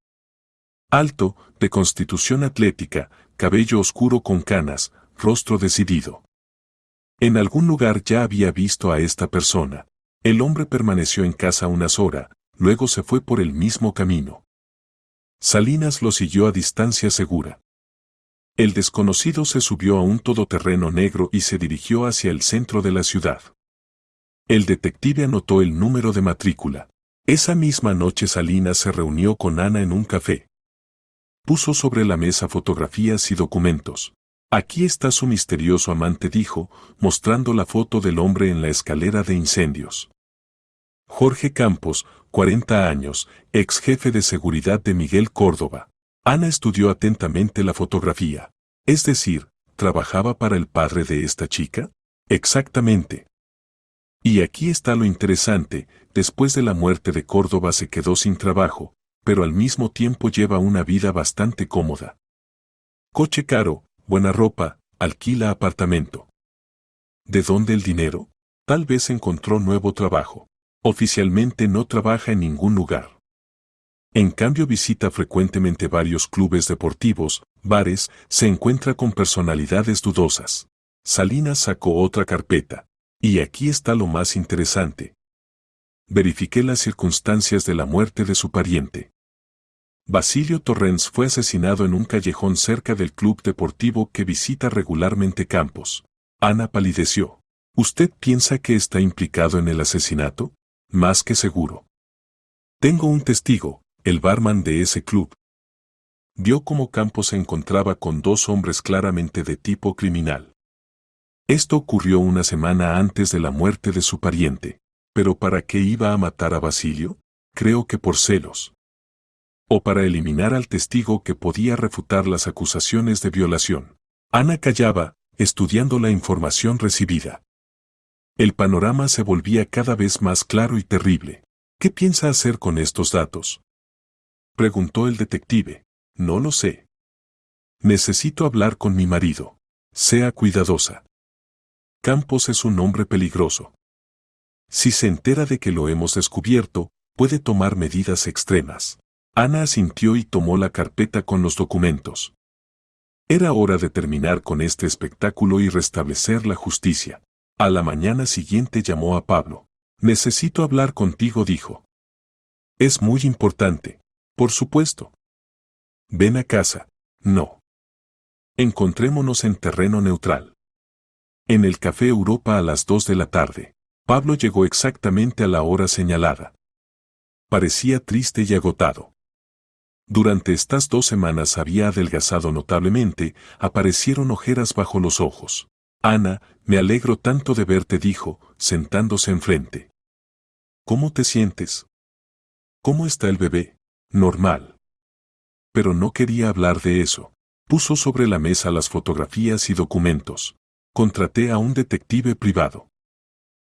Alto, de constitución atlética, cabello oscuro con canas, rostro decidido. En algún lugar ya había visto a esta persona. El hombre permaneció en casa unas horas, luego se fue por el mismo camino. Salinas lo siguió a distancia segura. El desconocido se subió a un todoterreno negro y se dirigió hacia el centro de la ciudad. El detective anotó el número de matrícula. Esa misma noche Salinas se reunió con Ana en un café. Puso sobre la mesa fotografías y documentos. Aquí está su misterioso amante, dijo, mostrando la foto del hombre en la escalera de incendios. Jorge Campos, 40 años, ex jefe de seguridad de Miguel Córdoba. Ana estudió atentamente la fotografía. Es decir, ¿trabajaba para el padre de esta chica? Exactamente. Y aquí está lo interesante, después de la muerte de Córdoba se quedó sin trabajo, pero al mismo tiempo lleva una vida bastante cómoda. Coche caro, buena ropa, alquila apartamento. ¿De dónde el dinero? Tal vez encontró nuevo trabajo. Oficialmente no trabaja en ningún lugar. En cambio visita frecuentemente varios clubes deportivos, bares, se encuentra con personalidades dudosas. Salinas sacó otra carpeta. Y aquí está lo más interesante. Verifiqué las circunstancias de la muerte de su pariente. Basilio Torrens fue asesinado en un callejón cerca del club deportivo que visita regularmente Campos. Ana palideció. ¿Usted piensa que está implicado en el asesinato? Más que seguro. Tengo un testigo, el barman de ese club. Vio cómo Campos se encontraba con dos hombres claramente de tipo criminal. Esto ocurrió una semana antes de la muerte de su pariente. ¿Pero para qué iba a matar a Basilio? Creo que por celos. O para eliminar al testigo que podía refutar las acusaciones de violación. Ana callaba, estudiando la información recibida. El panorama se volvía cada vez más claro y terrible. ¿Qué piensa hacer con estos datos? Preguntó el detective. No lo sé. Necesito hablar con mi marido. Sea cuidadosa. Campos es un hombre peligroso. Si se entera de que lo hemos descubierto, puede tomar medidas extremas. Ana asintió y tomó la carpeta con los documentos. Era hora de terminar con este espectáculo y restablecer la justicia. A la mañana siguiente llamó a Pablo. Necesito hablar contigo, dijo. Es muy importante. Por supuesto. Ven a casa. No. Encontrémonos en terreno neutral. En el Café Europa a las 2 de la tarde. Pablo llegó exactamente a la hora señalada. Parecía triste y agotado. Durante estas 2 semanas había adelgazado notablemente, aparecieron ojeras bajo los ojos. Ana, me alegro tanto de verte, dijo, sentándose enfrente. ¿Cómo te sientes? ¿Cómo está el bebé? Normal. Pero no quería hablar de eso. Puso sobre la mesa las fotografías y documentos. Contraté a un detective privado.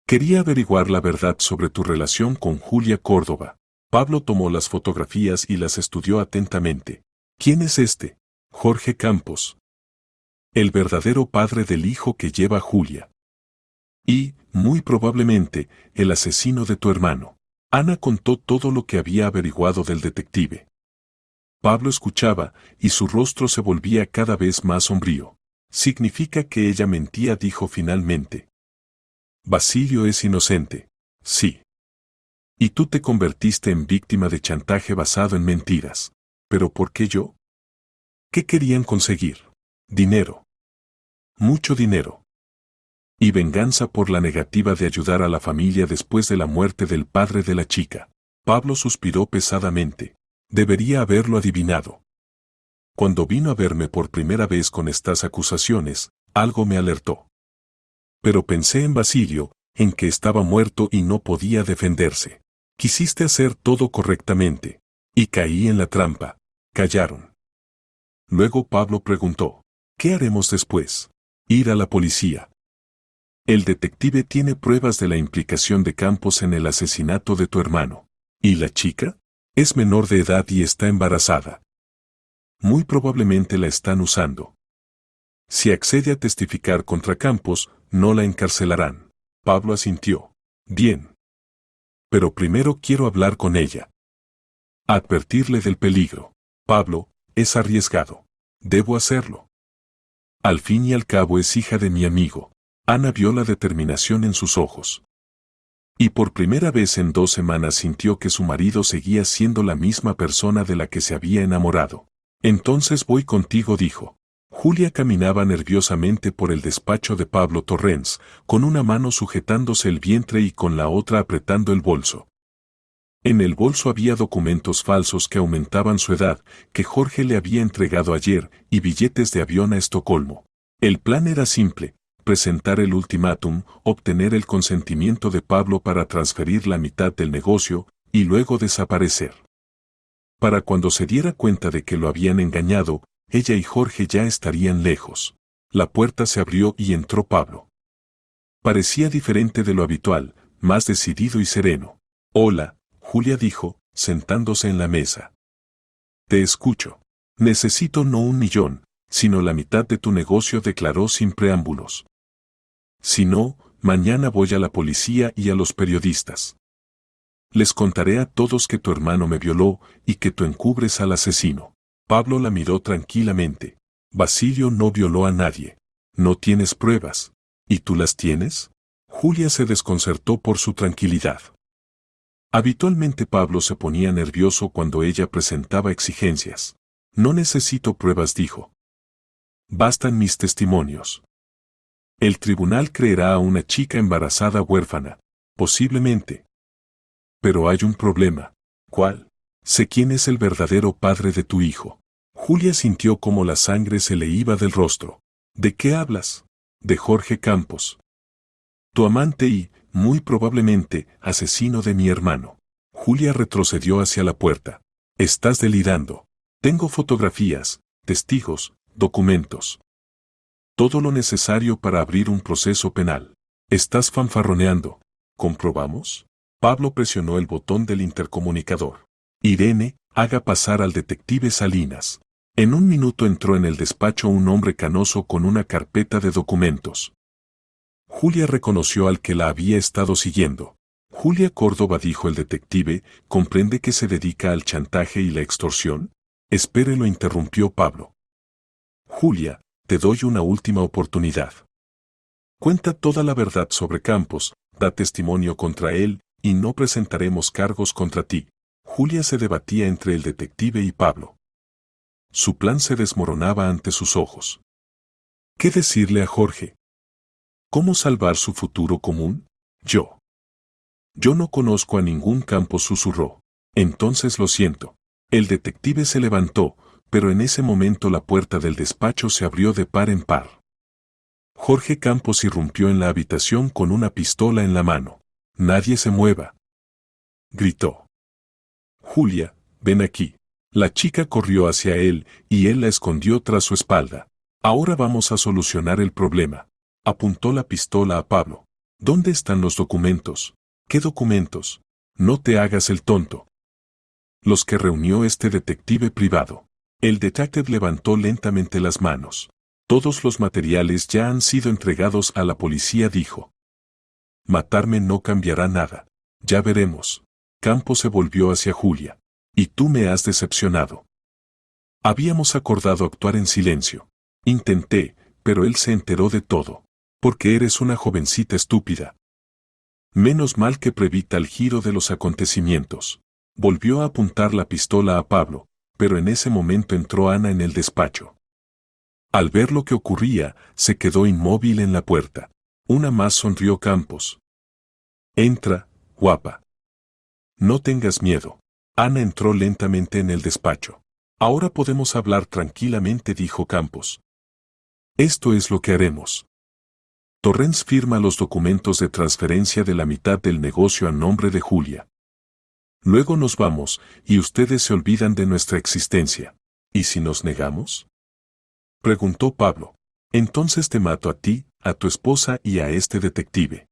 Quería averiguar la verdad sobre tu relación con Julia Córdoba. Pablo tomó las fotografías y las estudió atentamente. ¿Quién es este? Jorge Campos. El verdadero padre del hijo que lleva Julia. Y, muy probablemente, el asesino de tu hermano. Ana contó todo lo que había averiguado del detective. Pablo escuchaba, y su rostro se volvía cada vez más sombrío. Significa que ella mentía, dijo finalmente. Basilio es inocente. Sí. Y tú te convertiste en víctima de chantaje basado en mentiras. ¿Pero por qué yo? ¿Qué querían conseguir? Dinero. Mucho dinero. Y venganza por la negativa de ayudar a la familia después de la muerte del padre de la chica. Pablo suspiró pesadamente. Debería haberlo adivinado. Cuando vino a verme por primera vez con estas acusaciones, algo me alertó. Pero pensé en Basilio, en que estaba muerto y no podía defenderse. Quisiste hacer todo correctamente. Y caí en la trampa. Callaron. Luego Pablo preguntó, ¿qué haremos después? Ir a la policía. El detective tiene pruebas de la implicación de Campos en el asesinato de tu hermano. ¿Y la chica? Es menor de edad y está embarazada. Muy probablemente la están usando. Si accede a testificar contra Campos, no la encarcelarán. Pablo asintió. Bien. Pero primero quiero hablar con ella. Advertirle del peligro. Pablo, es arriesgado. Debo hacerlo. Al fin y al cabo es hija de mi amigo. Ana vio la determinación en sus ojos. Y por primera vez en 2 semanas sintió que su marido seguía siendo la misma persona de la que se había enamorado. Entonces voy contigo, dijo. Julia caminaba nerviosamente por el despacho de Pablo Torrens, con una mano sujetándose el vientre y con la otra apretando el bolso. En el bolso había documentos falsos que aumentaban su edad, que Jorge le había entregado ayer, y billetes de avión a Estocolmo. El plan era simple: presentar el ultimátum, obtener el consentimiento de Pablo para transferir la mitad del negocio, y luego desaparecer. Para cuando se diera cuenta de que lo habían engañado, ella y Jorge ya estarían lejos. La puerta se abrió y entró Pablo. Parecía diferente de lo habitual, más decidido y sereno. «Hola», Julia dijo, sentándose en la mesa. «Te escucho. Necesito no 1 millón, sino la mitad de tu negocio», declaró sin preámbulos. «Si no, mañana voy a la policía y a los periodistas. Les contaré a todos que tu hermano me violó y que tú encubres al asesino». Pablo la miró tranquilamente. «Basilio no violó a nadie. No tienes pruebas. ¿Y tú las tienes?». Julia se desconcertó por su tranquilidad. Habitualmente Pablo se ponía nervioso cuando ella presentaba exigencias. «No necesito pruebas», dijo. «Bastan mis testimonios. El tribunal creerá a una chica embarazada huérfana, posiblemente. Pero hay un problema». «¿Cuál?». «Sé quién es el verdadero padre de tu hijo». Julia sintió como la sangre se le iba del rostro. «¿De qué hablas?». «De Jorge Campos. Tu amante y, muy probablemente, asesino de mi hermano». Julia retrocedió hacia la puerta. «Estás delirando. Tengo fotografías, testigos, documentos. Todo lo necesario para abrir un proceso penal. Estás fanfarroneando. ¿Comprobamos?». Pablo presionó el botón del intercomunicador. «Irene, haga pasar al detective Salinas». En 1 minuto entró en el despacho un hombre canoso con una carpeta de documentos. Julia reconoció al que la había estado siguiendo. «Julia Córdoba», dijo el detective, «¿comprende que se dedica al chantaje y la extorsión?». «Espere», lo interrumpió Pablo. «Julia, te doy una última oportunidad. Cuenta toda la verdad sobre Campos, da testimonio contra él, y no presentaremos cargos contra ti». Julia se debatía entre el detective y Pablo. Su plan se desmoronaba ante sus ojos. ¿Qué decirle a Jorge? ¿Cómo salvar su futuro común? Yo no conozco a ningún Campos, susurró. «Entonces lo siento». El detective se levantó, pero en ese momento la puerta del despacho se abrió de par en par. Jorge Campos irrumpió en la habitación con una pistola en la mano. «Nadie se mueva», gritó. «Julia, ven aquí». La chica corrió hacia él y él la escondió tras su espalda. «Ahora vamos a solucionar el problema». Apuntó la pistola a Pablo. «¿Dónde están los documentos?». «¿Qué documentos?». «No te hagas el tonto». «Los que reunió este detective privado». El detective levantó lentamente las manos. «Todos los materiales ya han sido entregados a la policía», dijo. «Matarme no cambiará nada. Ya veremos». Campos se volvió hacia Julia. «Y tú me has decepcionado. Habíamos acordado actuar en silencio. Intenté, pero él se enteró de todo. Porque eres una jovencita estúpida. Menos mal que preví tal giro de los acontecimientos». Volvió a apuntar la pistola a Pablo, pero en ese momento entró Ana en el despacho. Al ver lo que ocurría, se quedó inmóvil en la puerta. Una más, sonrió Campos. «Entra, guapa. No tengas miedo». Ana entró lentamente en el despacho. «Ahora podemos hablar tranquilamente», dijo Campos. «Esto es lo que haremos. Torrens firma los documentos de transferencia de la mitad del negocio a nombre de Julia. Luego nos vamos, y ustedes se olvidan de nuestra existencia». «¿Y si nos negamos?», preguntó Pablo. «Entonces te mato a ti, a tu esposa y a este detective.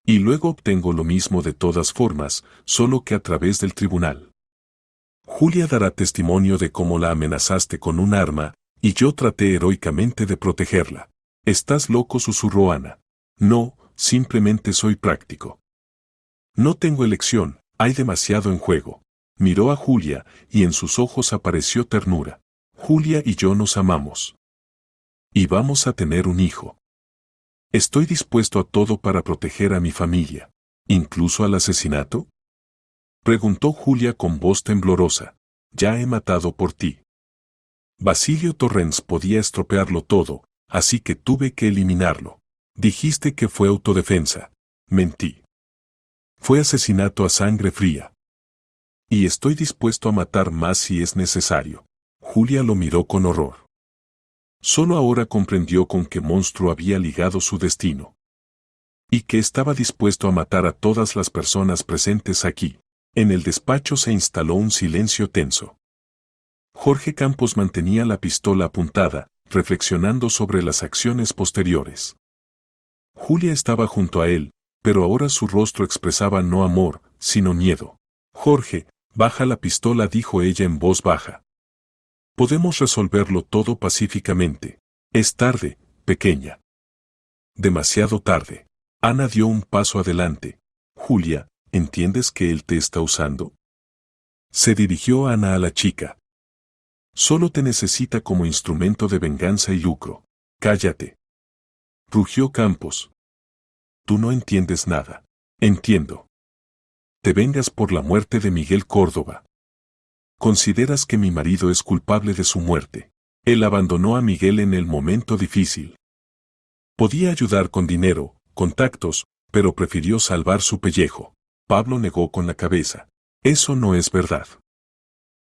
Y luego obtengo lo mismo de todas formas, solo que a través del tribunal. Julia dará testimonio de cómo la amenazaste con un arma, y yo traté heroicamente de protegerla». «Estás loco», susurró Ana. «No, simplemente soy práctico. No tengo elección, hay demasiado en juego». Miró a Julia, y en sus ojos apareció ternura. «Julia y yo nos amamos. Y vamos a tener un hijo. Estoy dispuesto a todo para proteger a mi familia». ¿Incluso al asesinato? Preguntó Julia con voz temblorosa. Ya he matado por ti. Basilio Torrens podía estropearlo todo, así que tuve que eliminarlo. Dijiste que fue autodefensa. Mentí. Fue asesinato a sangre fría. Y estoy dispuesto a matar más si es necesario. Julia lo miró con horror. Solo ahora comprendió con qué monstruo había ligado su destino. Y que estaba dispuesto a matar a todas las personas presentes aquí. En el despacho se instaló un silencio tenso. Jorge Campos mantenía la pistola apuntada, reflexionando sobre las acciones posteriores. Julia estaba junto a él, pero ahora su rostro expresaba no amor, sino miedo. Jorge, baja la pistola, dijo ella en voz baja. Podemos resolverlo todo pacíficamente. Es tarde, pequeña. Demasiado tarde. Ana dio un paso adelante. Julia, ¿entiendes que él te está usando? Se dirigió Ana a la chica. Solo te necesita como instrumento de venganza y lucro. Cállate. Rugió Campos. Tú no entiendes nada. Entiendo. Te vengas por la muerte de Miguel Córdoba. Consideras que mi marido es culpable de su muerte. Él abandonó a Miguel en el momento difícil. Podía ayudar con dinero, contactos, pero prefirió salvar su pellejo. Pablo negó con la cabeza. Eso no es verdad.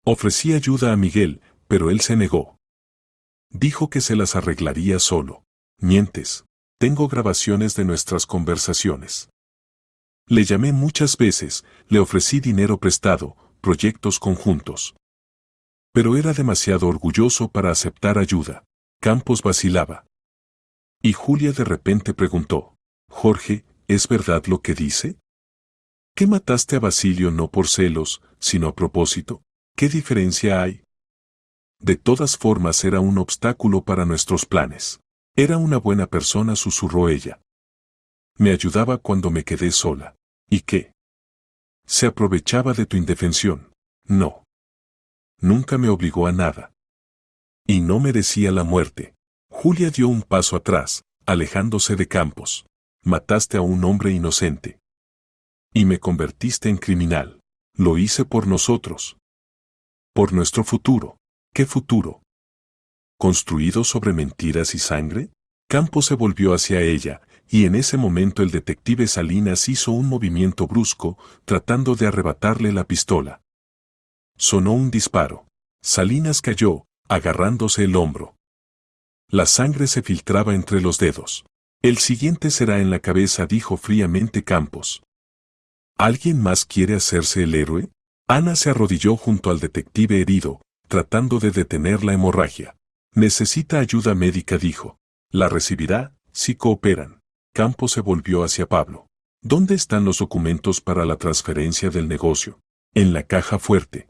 Ofrecí ayuda a Miguel, pero él se negó. Dijo que se las arreglaría solo. Mientes. Tengo grabaciones de nuestras conversaciones. Le llamé muchas veces, le ofrecí dinero prestado, proyectos conjuntos. Pero era demasiado orgulloso para aceptar ayuda. Campos vacilaba. Y Julia de repente preguntó, Jorge, ¿es verdad lo que dice? ¿Que mataste a Basilio no por celos, sino a propósito? ¿Qué diferencia hay? De todas formas era un obstáculo para nuestros planes. Era una buena persona, susurró ella. Me ayudaba cuando me quedé sola. ¿Y qué? ¿Se aprovechaba de tu indefensión? No. Nunca me obligó a nada. Y no merecía la muerte. Julia dio un paso atrás, alejándose de Campos. Mataste a un hombre inocente. Y me convertiste en criminal. Lo hice por nosotros. Por nuestro futuro. ¿Qué futuro? ¿Construido sobre mentiras y sangre? Campos se volvió hacia ella, y en ese momento el detective Salinas hizo un movimiento brusco, tratando de arrebatarle la pistola. Sonó un disparo. Salinas cayó, agarrándose el hombro. La sangre se filtraba entre los dedos. El siguiente será en la cabeza, dijo fríamente Campos. ¿Alguien más quiere hacerse el héroe? Ana se arrodilló junto al detective herido, tratando de detener la hemorragia. Necesita ayuda médica, dijo. La recibirá, si cooperan. Campos se volvió hacia Pablo. ¿Dónde están los documentos para la transferencia del negocio? En la caja fuerte.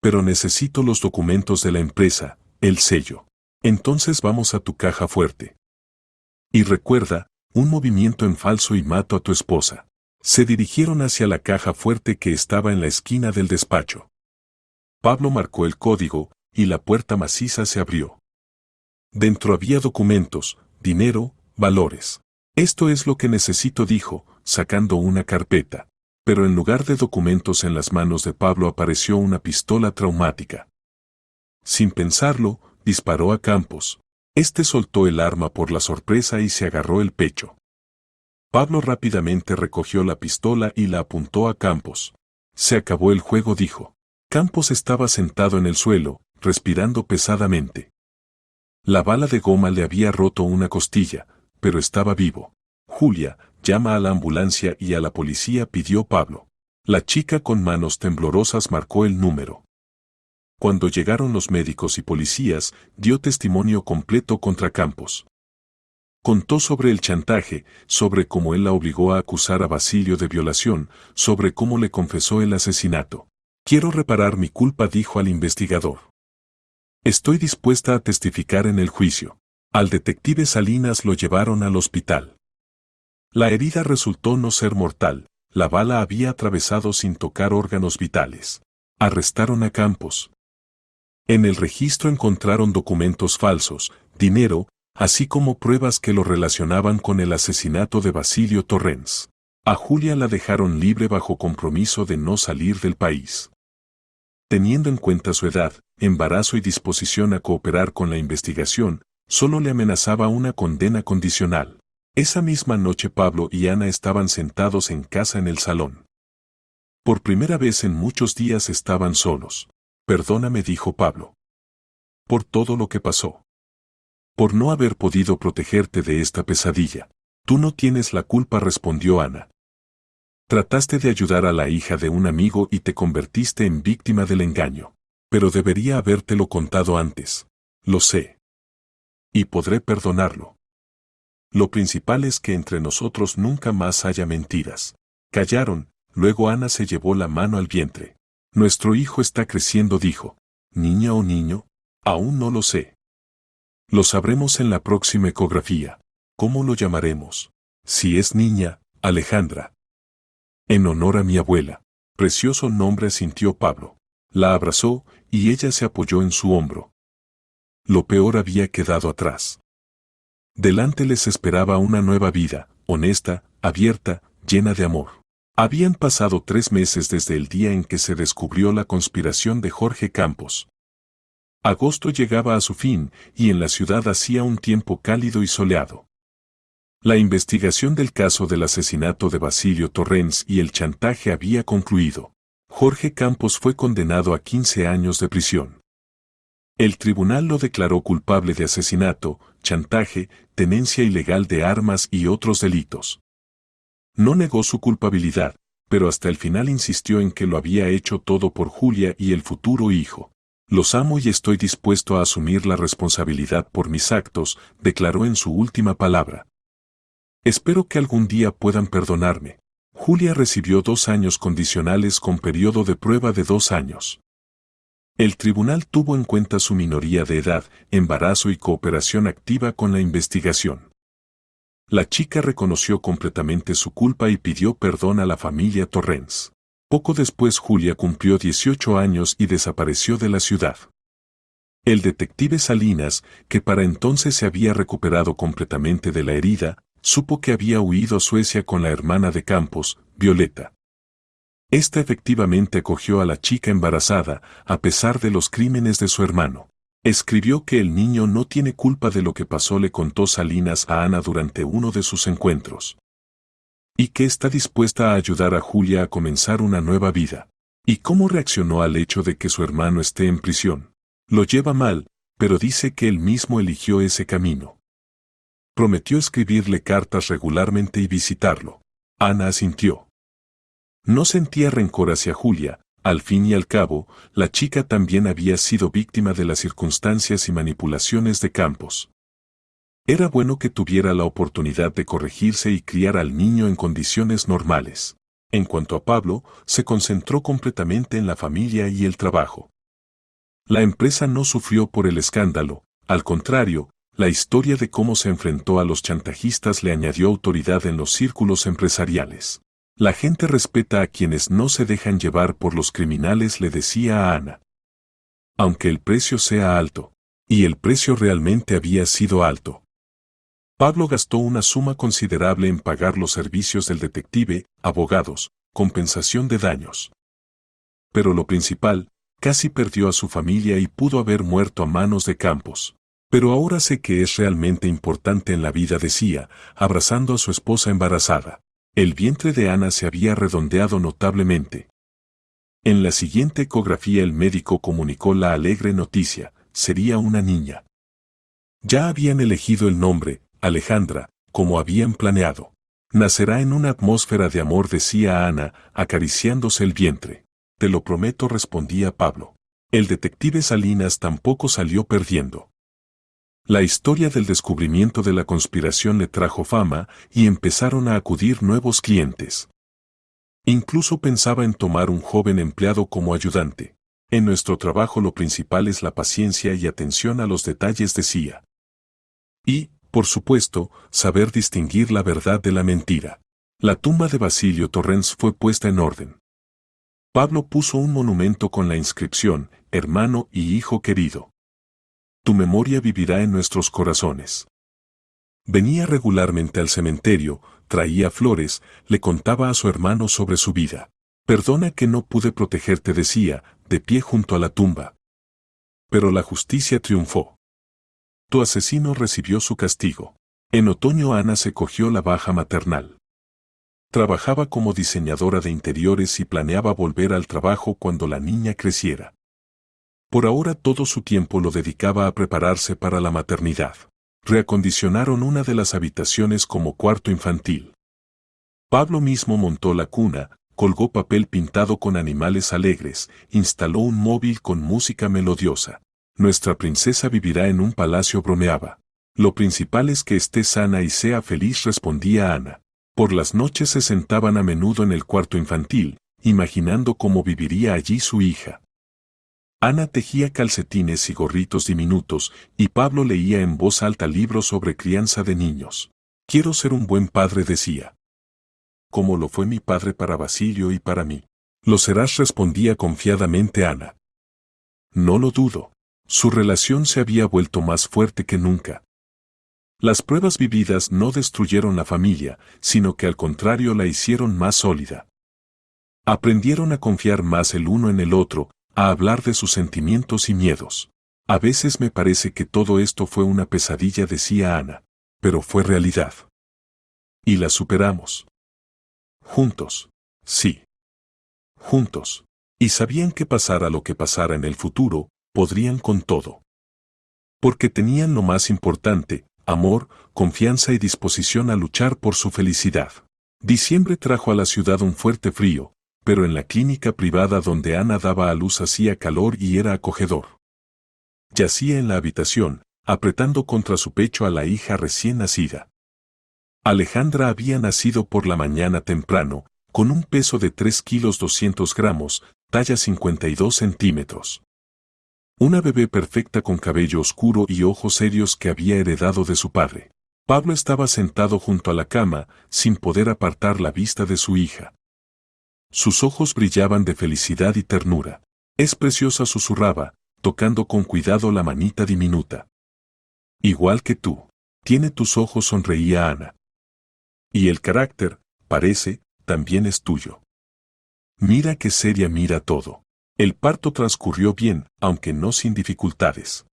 Pero necesito los documentos de la empresa, el sello. Entonces vamos a tu caja fuerte. Y recuerda, un movimiento en falso y mato a tu esposa. Se dirigieron hacia la caja fuerte que estaba en la esquina del despacho. Pablo marcó el código, y la puerta maciza se abrió. Dentro había documentos, dinero, valores. Esto es lo que necesito, dijo, sacando una carpeta. Pero en lugar de documentos en las manos de Pablo apareció una pistola traumática. Sin pensarlo, disparó a Campos. Este soltó el arma por la sorpresa y se agarró el pecho. Pablo rápidamente recogió la pistola y la apuntó a Campos. Se acabó el juego, dijo. Campos estaba sentado en el suelo, respirando pesadamente. La bala de goma le había roto una costilla, pero estaba vivo. Julia, llama a la ambulancia y a la policía, pidió Pablo. La chica con manos temblorosas marcó el número. Cuando llegaron los médicos y policías, dio testimonio completo contra Campos. Contó sobre el chantaje, sobre cómo él la obligó a acusar a Basilio de violación, sobre cómo le confesó el asesinato. Quiero reparar mi culpa, dijo al investigador. Estoy dispuesta a testificar en el juicio. Al detective Salinas lo llevaron al hospital. La herida resultó no ser mortal, la bala había atravesado sin tocar órganos vitales. Arrestaron a Campos. En el registro encontraron documentos falsos, dinero, así como pruebas que lo relacionaban con el asesinato de Basilio Torrens. A Julia la dejaron libre bajo compromiso de no salir del país. Teniendo en cuenta su edad, embarazo y disposición a cooperar con la investigación, solo le amenazaba una condena condicional. Esa misma noche Pablo y Ana estaban sentados en casa en el salón. Por primera vez en muchos días estaban solos. Perdóname, dijo Pablo. Por todo lo que pasó. Por no haber podido protegerte de esta pesadilla. Tú no tienes la culpa, respondió Ana. Trataste de ayudar a la hija de un amigo y te convertiste en víctima del engaño. Pero debería habértelo contado antes. Lo sé. Y podré perdonarlo. Lo principal es que entre nosotros nunca más haya mentiras. Callaron, luego Ana se llevó la mano al vientre. Nuestro hijo está creciendo, dijo. ¿Niña o niño? Aún no lo sé. Lo sabremos en la próxima ecografía. ¿Cómo lo llamaremos? Si es niña, Alejandra. En honor a mi abuela. Precioso nombre, asintió Pablo. La abrazó y ella se apoyó en su hombro. Lo peor había quedado atrás. Delante les esperaba una nueva vida, honesta, abierta, llena de amor. Habían pasado 3 meses desde el día en que se descubrió la conspiración de Jorge Campos. Agosto llegaba a su fin y en la ciudad hacía un tiempo cálido y soleado. La investigación del caso del asesinato de Basilio Torrens y el chantaje había concluido. Jorge Campos fue condenado a 15 años de prisión. El tribunal lo declaró culpable de asesinato, chantaje, tenencia ilegal de armas y otros delitos. No negó su culpabilidad, pero hasta el final insistió en que lo había hecho todo por Julia y el futuro hijo. Los amo y estoy dispuesto a asumir la responsabilidad por mis actos, declaró en su última palabra. Espero que algún día puedan perdonarme. Julia recibió 2 años condicionales con periodo de prueba de 2 años. El tribunal tuvo en cuenta su minoría de edad, embarazo y cooperación activa con la investigación. La chica reconoció completamente su culpa y pidió perdón a la familia Torrens. Poco después Julia cumplió 18 años y desapareció de la ciudad. El detective Salinas, que para entonces se había recuperado completamente de la herida, supo que había huido a Suecia con la hermana de Campos, Violeta. Esta efectivamente acogió a la chica embarazada, a pesar de los crímenes de su hermano. Escribió que el niño no tiene culpa de lo que pasó, le contó Salinas a Ana durante uno de sus encuentros. Y que está dispuesta a ayudar a Julia a comenzar una nueva vida. ¿Y cómo reaccionó al hecho de que su hermano esté en prisión? Lo lleva mal, pero dice que él mismo eligió ese camino. Prometió escribirle cartas regularmente y visitarlo. Ana asintió. No sentía rencor hacia Julia, al fin y al cabo, la chica también había sido víctima de las circunstancias y manipulaciones de Campos. Era bueno que tuviera la oportunidad de corregirse y criar al niño en condiciones normales. En cuanto a Pablo, se concentró completamente en la familia y el trabajo. La empresa no sufrió por el escándalo, al contrario, la historia de cómo se enfrentó a los chantajistas le añadió autoridad en los círculos empresariales. La gente respeta a quienes no se dejan llevar por los criminales, le decía a Ana. Aunque el precio sea alto. Y el precio realmente había sido alto. Pablo gastó una suma considerable en pagar los servicios del detective, abogados, compensación de daños. Pero lo principal, casi perdió a su familia y pudo haber muerto a manos de Campos. Pero ahora sé que es realmente importante en la vida, decía, abrazando a su esposa embarazada. El vientre de Ana se había redondeado notablemente. En la siguiente ecografía el médico comunicó la alegre noticia: sería una niña. Ya habían elegido el nombre, Alejandra, como habían planeado. Nacerá en una atmósfera de amor, decía Ana, acariciándose el vientre. Te lo prometo, respondía Pablo. El detective Salinas tampoco salió perdiendo. La historia del descubrimiento de la conspiración le trajo fama y empezaron a acudir nuevos clientes. Incluso pensaba en tomar un joven empleado como ayudante. En nuestro trabajo lo principal es la paciencia y atención a los detalles, decía. Y, por supuesto, saber distinguir la verdad de la mentira. La tumba de Basilio Torrens fue puesta en orden. Pablo puso un monumento con la inscripción: hermano y hijo querido. Tu memoria vivirá en nuestros corazones. Venía regularmente al cementerio, traía flores, le contaba a su hermano sobre su vida. Perdona que no pude protegerte, decía, de pie junto a la tumba. Pero la justicia triunfó. Tu asesino recibió su castigo. En otoño Ana se cogió la baja maternal. Trabajaba como diseñadora de interiores y planeaba volver al trabajo cuando la niña creciera. Por ahora todo su tiempo lo dedicaba a prepararse para la maternidad. Reacondicionaron una de las habitaciones como cuarto infantil. Pablo mismo montó la cuna, colgó papel pintado con animales alegres, instaló un móvil con música melodiosa. Nuestra princesa vivirá en un palacio, bromeaba. Lo principal es que esté sana y sea feliz, respondía Ana. Por las noches se sentaban a menudo en el cuarto infantil, imaginando cómo viviría allí su hija. Ana tejía calcetines y gorritos diminutos, y Pablo leía en voz alta libros sobre crianza de niños. Quiero ser un buen padre, decía. Como lo fue mi padre para Basilio y para mí. Lo serás, respondía confiadamente Ana. No lo dudo. Su relación se había vuelto más fuerte que nunca. Las pruebas vividas no destruyeron la familia, sino que al contrario la hicieron más sólida. Aprendieron a confiar más el uno en el otro, a hablar de sus sentimientos y miedos. A veces me parece que todo esto fue una pesadilla, decía Ana, pero fue realidad. Y la superamos. Juntos. Sí. Juntos. Y sabían que pasara lo que pasara en el futuro, podrían con todo. Porque tenían lo más importante, amor, confianza y disposición a luchar por su felicidad. Diciembre trajo a la ciudad un fuerte frío, pero en la clínica privada donde Ana daba a luz hacía calor y era acogedor. Yacía en la habitación, apretando contra su pecho a la hija recién nacida. Alejandra había nacido por la mañana temprano, con un peso de 3 kilos 200 gramos, talla 52 centímetros. Una bebé perfecta con cabello oscuro y ojos serios que había heredado de su padre. Pablo estaba sentado junto a la cama, sin poder apartar la vista de su hija. Sus ojos brillaban de felicidad y ternura. Es preciosa, susurraba, tocando con cuidado la manita diminuta. Igual que tú. Tiene tus ojos, sonreía Ana. Y el carácter, parece, también es tuyo. Mira qué seria, mira todo. El parto transcurrió bien, aunque no sin dificultades.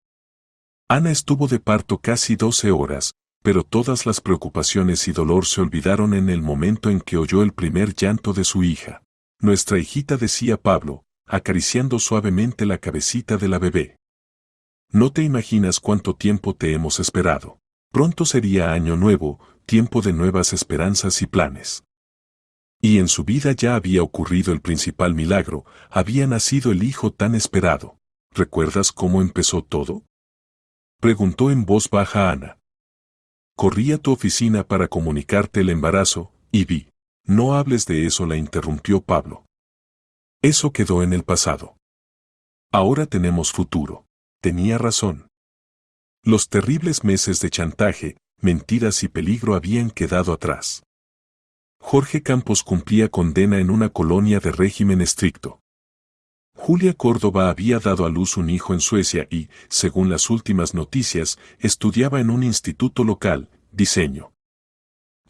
Ana estuvo de parto casi 12 horas, pero todas las preocupaciones y dolor se olvidaron en el momento en que oyó el primer llanto de su hija. Nuestra hijita, decía Pablo, acariciando suavemente la cabecita de la bebé. No te imaginas cuánto tiempo te hemos esperado. Pronto sería año nuevo, tiempo de nuevas esperanzas y planes. Y en su vida ya había ocurrido el principal milagro, había nacido el hijo tan esperado. ¿Recuerdas cómo empezó todo? Preguntó en voz baja Ana. Corrí a tu oficina para comunicarte el embarazo, y vi. No hables de eso, la interrumpió Pablo. Eso quedó en el pasado. Ahora tenemos futuro. Tenía razón. Los terribles meses de chantaje, mentiras y peligro habían quedado atrás. Jorge Campos cumplía condena en una colonia de régimen estricto. Julia Córdoba había dado a luz un hijo en Suecia y, según las últimas noticias, estudiaba en un instituto local, diseño.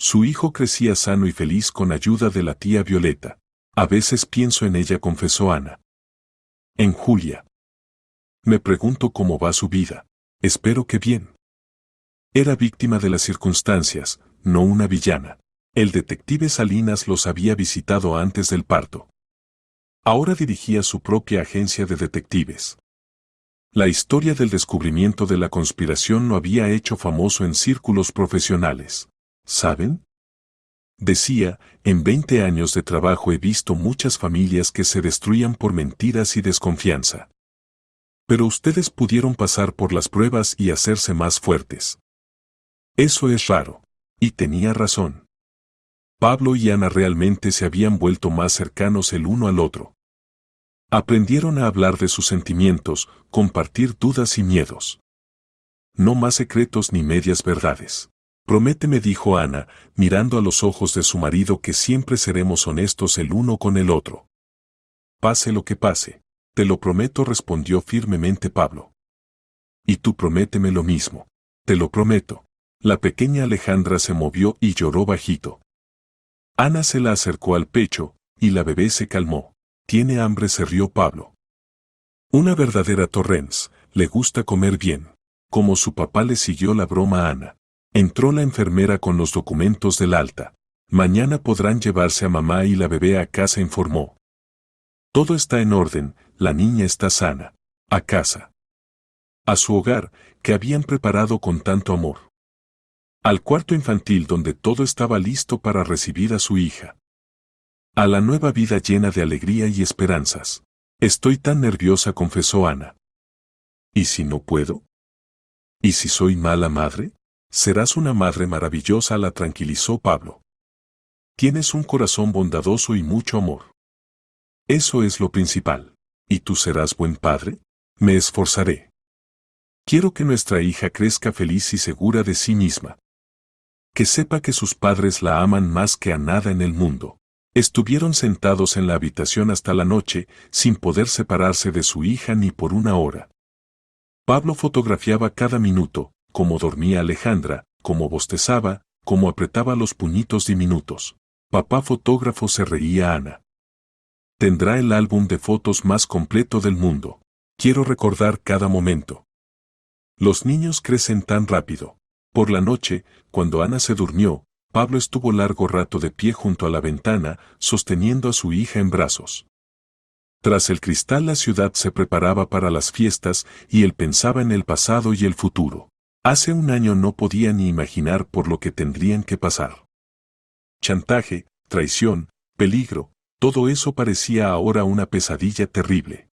Su hijo crecía sano y feliz con ayuda de la tía Violeta. A veces pienso en ella, confesó Ana. En Julia. Me pregunto cómo va su vida. Espero que bien. Era víctima de las circunstancias, no una villana. El detective Salinas los había visitado antes del parto. Ahora dirigía su propia agencia de detectives. La historia del descubrimiento de la conspiración lo había hecho famoso en círculos profesionales. ¿Saben? Decía, en 20 años de trabajo he visto muchas familias que se destruían por mentiras y desconfianza. Pero ustedes pudieron pasar por las pruebas y hacerse más fuertes. Eso es raro. Y tenía razón. Pablo y Ana realmente se habían vuelto más cercanos el uno al otro. Aprendieron a hablar de sus sentimientos, compartir dudas y miedos. No más secretos ni medias verdades. Prométeme, dijo Ana, mirando a los ojos de su marido, que siempre seremos honestos el uno con el otro. Pase lo que pase. Te lo prometo, respondió firmemente Pablo. Y tú prométeme lo mismo. Te lo prometo. La pequeña Alejandra se movió y lloró bajito. Ana se la acercó al pecho, y la bebé se calmó. ¿Tiene hambre?, se rió Pablo. Una verdadera Torrens, le gusta comer bien. Como su papá, le siguió la broma a Ana. Entró la enfermera con los documentos del alta. Mañana podrán llevarse a mamá y la bebé a casa, informó. Todo está en orden, la niña está sana. A casa. A su hogar, que habían preparado con tanto amor. Al cuarto infantil donde todo estaba listo para recibir a su hija. A la nueva vida llena de alegría y esperanzas. Estoy tan nerviosa, confesó Ana. ¿Y si no puedo? ¿Y si soy mala madre? Serás una madre maravillosa, la tranquilizó Pablo. Tienes un corazón bondadoso y mucho amor. Eso es lo principal. ¿Y tú serás buen padre? Me esforzaré. Quiero que nuestra hija crezca feliz y segura de sí misma. Que sepa que sus padres la aman más que a nada en el mundo. Estuvieron sentados en la habitación hasta la noche, sin poder separarse de su hija ni por una hora. Pablo fotografiaba cada minuto, cómo dormía Alejandra, cómo bostezaba, cómo apretaba los puñitos diminutos. Papá fotógrafo, se reía Ana. Tendrá el álbum de fotos más completo del mundo. Quiero recordar cada momento. Los niños crecen tan rápido. Por la noche, cuando Ana se durmió, Pablo estuvo largo rato de pie junto a la ventana, sosteniendo a su hija en brazos. Tras el cristal la ciudad se preparaba para las fiestas y él pensaba en el pasado y el futuro. Hace un año no podía ni imaginar por lo que tendrían que pasar. Chantaje, traición, peligro, todo eso parecía ahora una pesadilla terrible.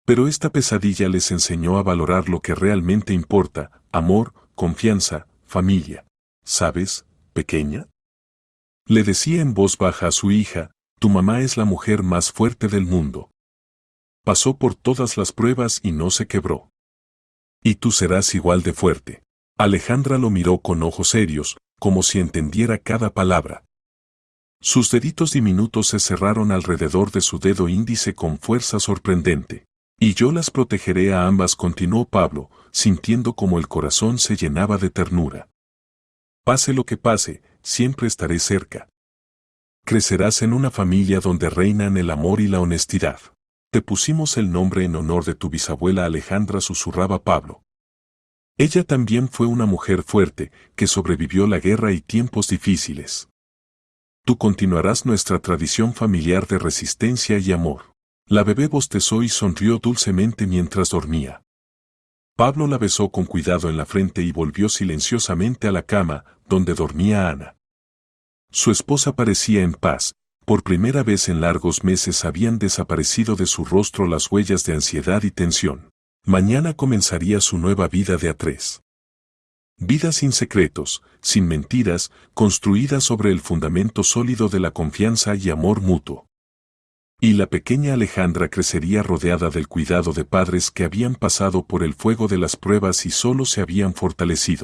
Pero esta pesadilla les enseñó a valorar lo que realmente importa: amor, confianza, familia. ¿Sabes, pequeña?, le decía en voz baja a su hija, tu mamá es la mujer más fuerte del mundo. Pasó por todas las pruebas y no se quebró. Y tú serás igual de fuerte. Alejandra lo miró con ojos serios, como si entendiera cada palabra. Sus deditos diminutos se cerraron alrededor de su dedo índice con fuerza sorprendente. Y yo las protegeré a ambas, continuó Pablo, sintiendo como el corazón se llenaba de ternura. Pase lo que pase, siempre estaré cerca. Crecerás en una familia donde reinan el amor y la honestidad. Te pusimos el nombre en honor de tu bisabuela Alejandra, susurraba Pablo. Ella también fue una mujer fuerte, que sobrevivió la guerra y tiempos difíciles. Tú continuarás nuestra tradición familiar de resistencia y amor. La bebé bostezó y sonrió dulcemente mientras dormía. Pablo la besó con cuidado en la frente y volvió silenciosamente a la cama, donde dormía Ana. Su esposa parecía en paz. Por primera vez en largos meses habían desaparecido de su rostro las huellas de ansiedad y tensión. Mañana comenzaría su nueva vida de a tres. Vida sin secretos, sin mentiras, construida sobre el fundamento sólido de la confianza y amor mutuo. Y la pequeña Alejandra crecería rodeada del cuidado de padres que habían pasado por el fuego de las pruebas y solo se habían fortalecido.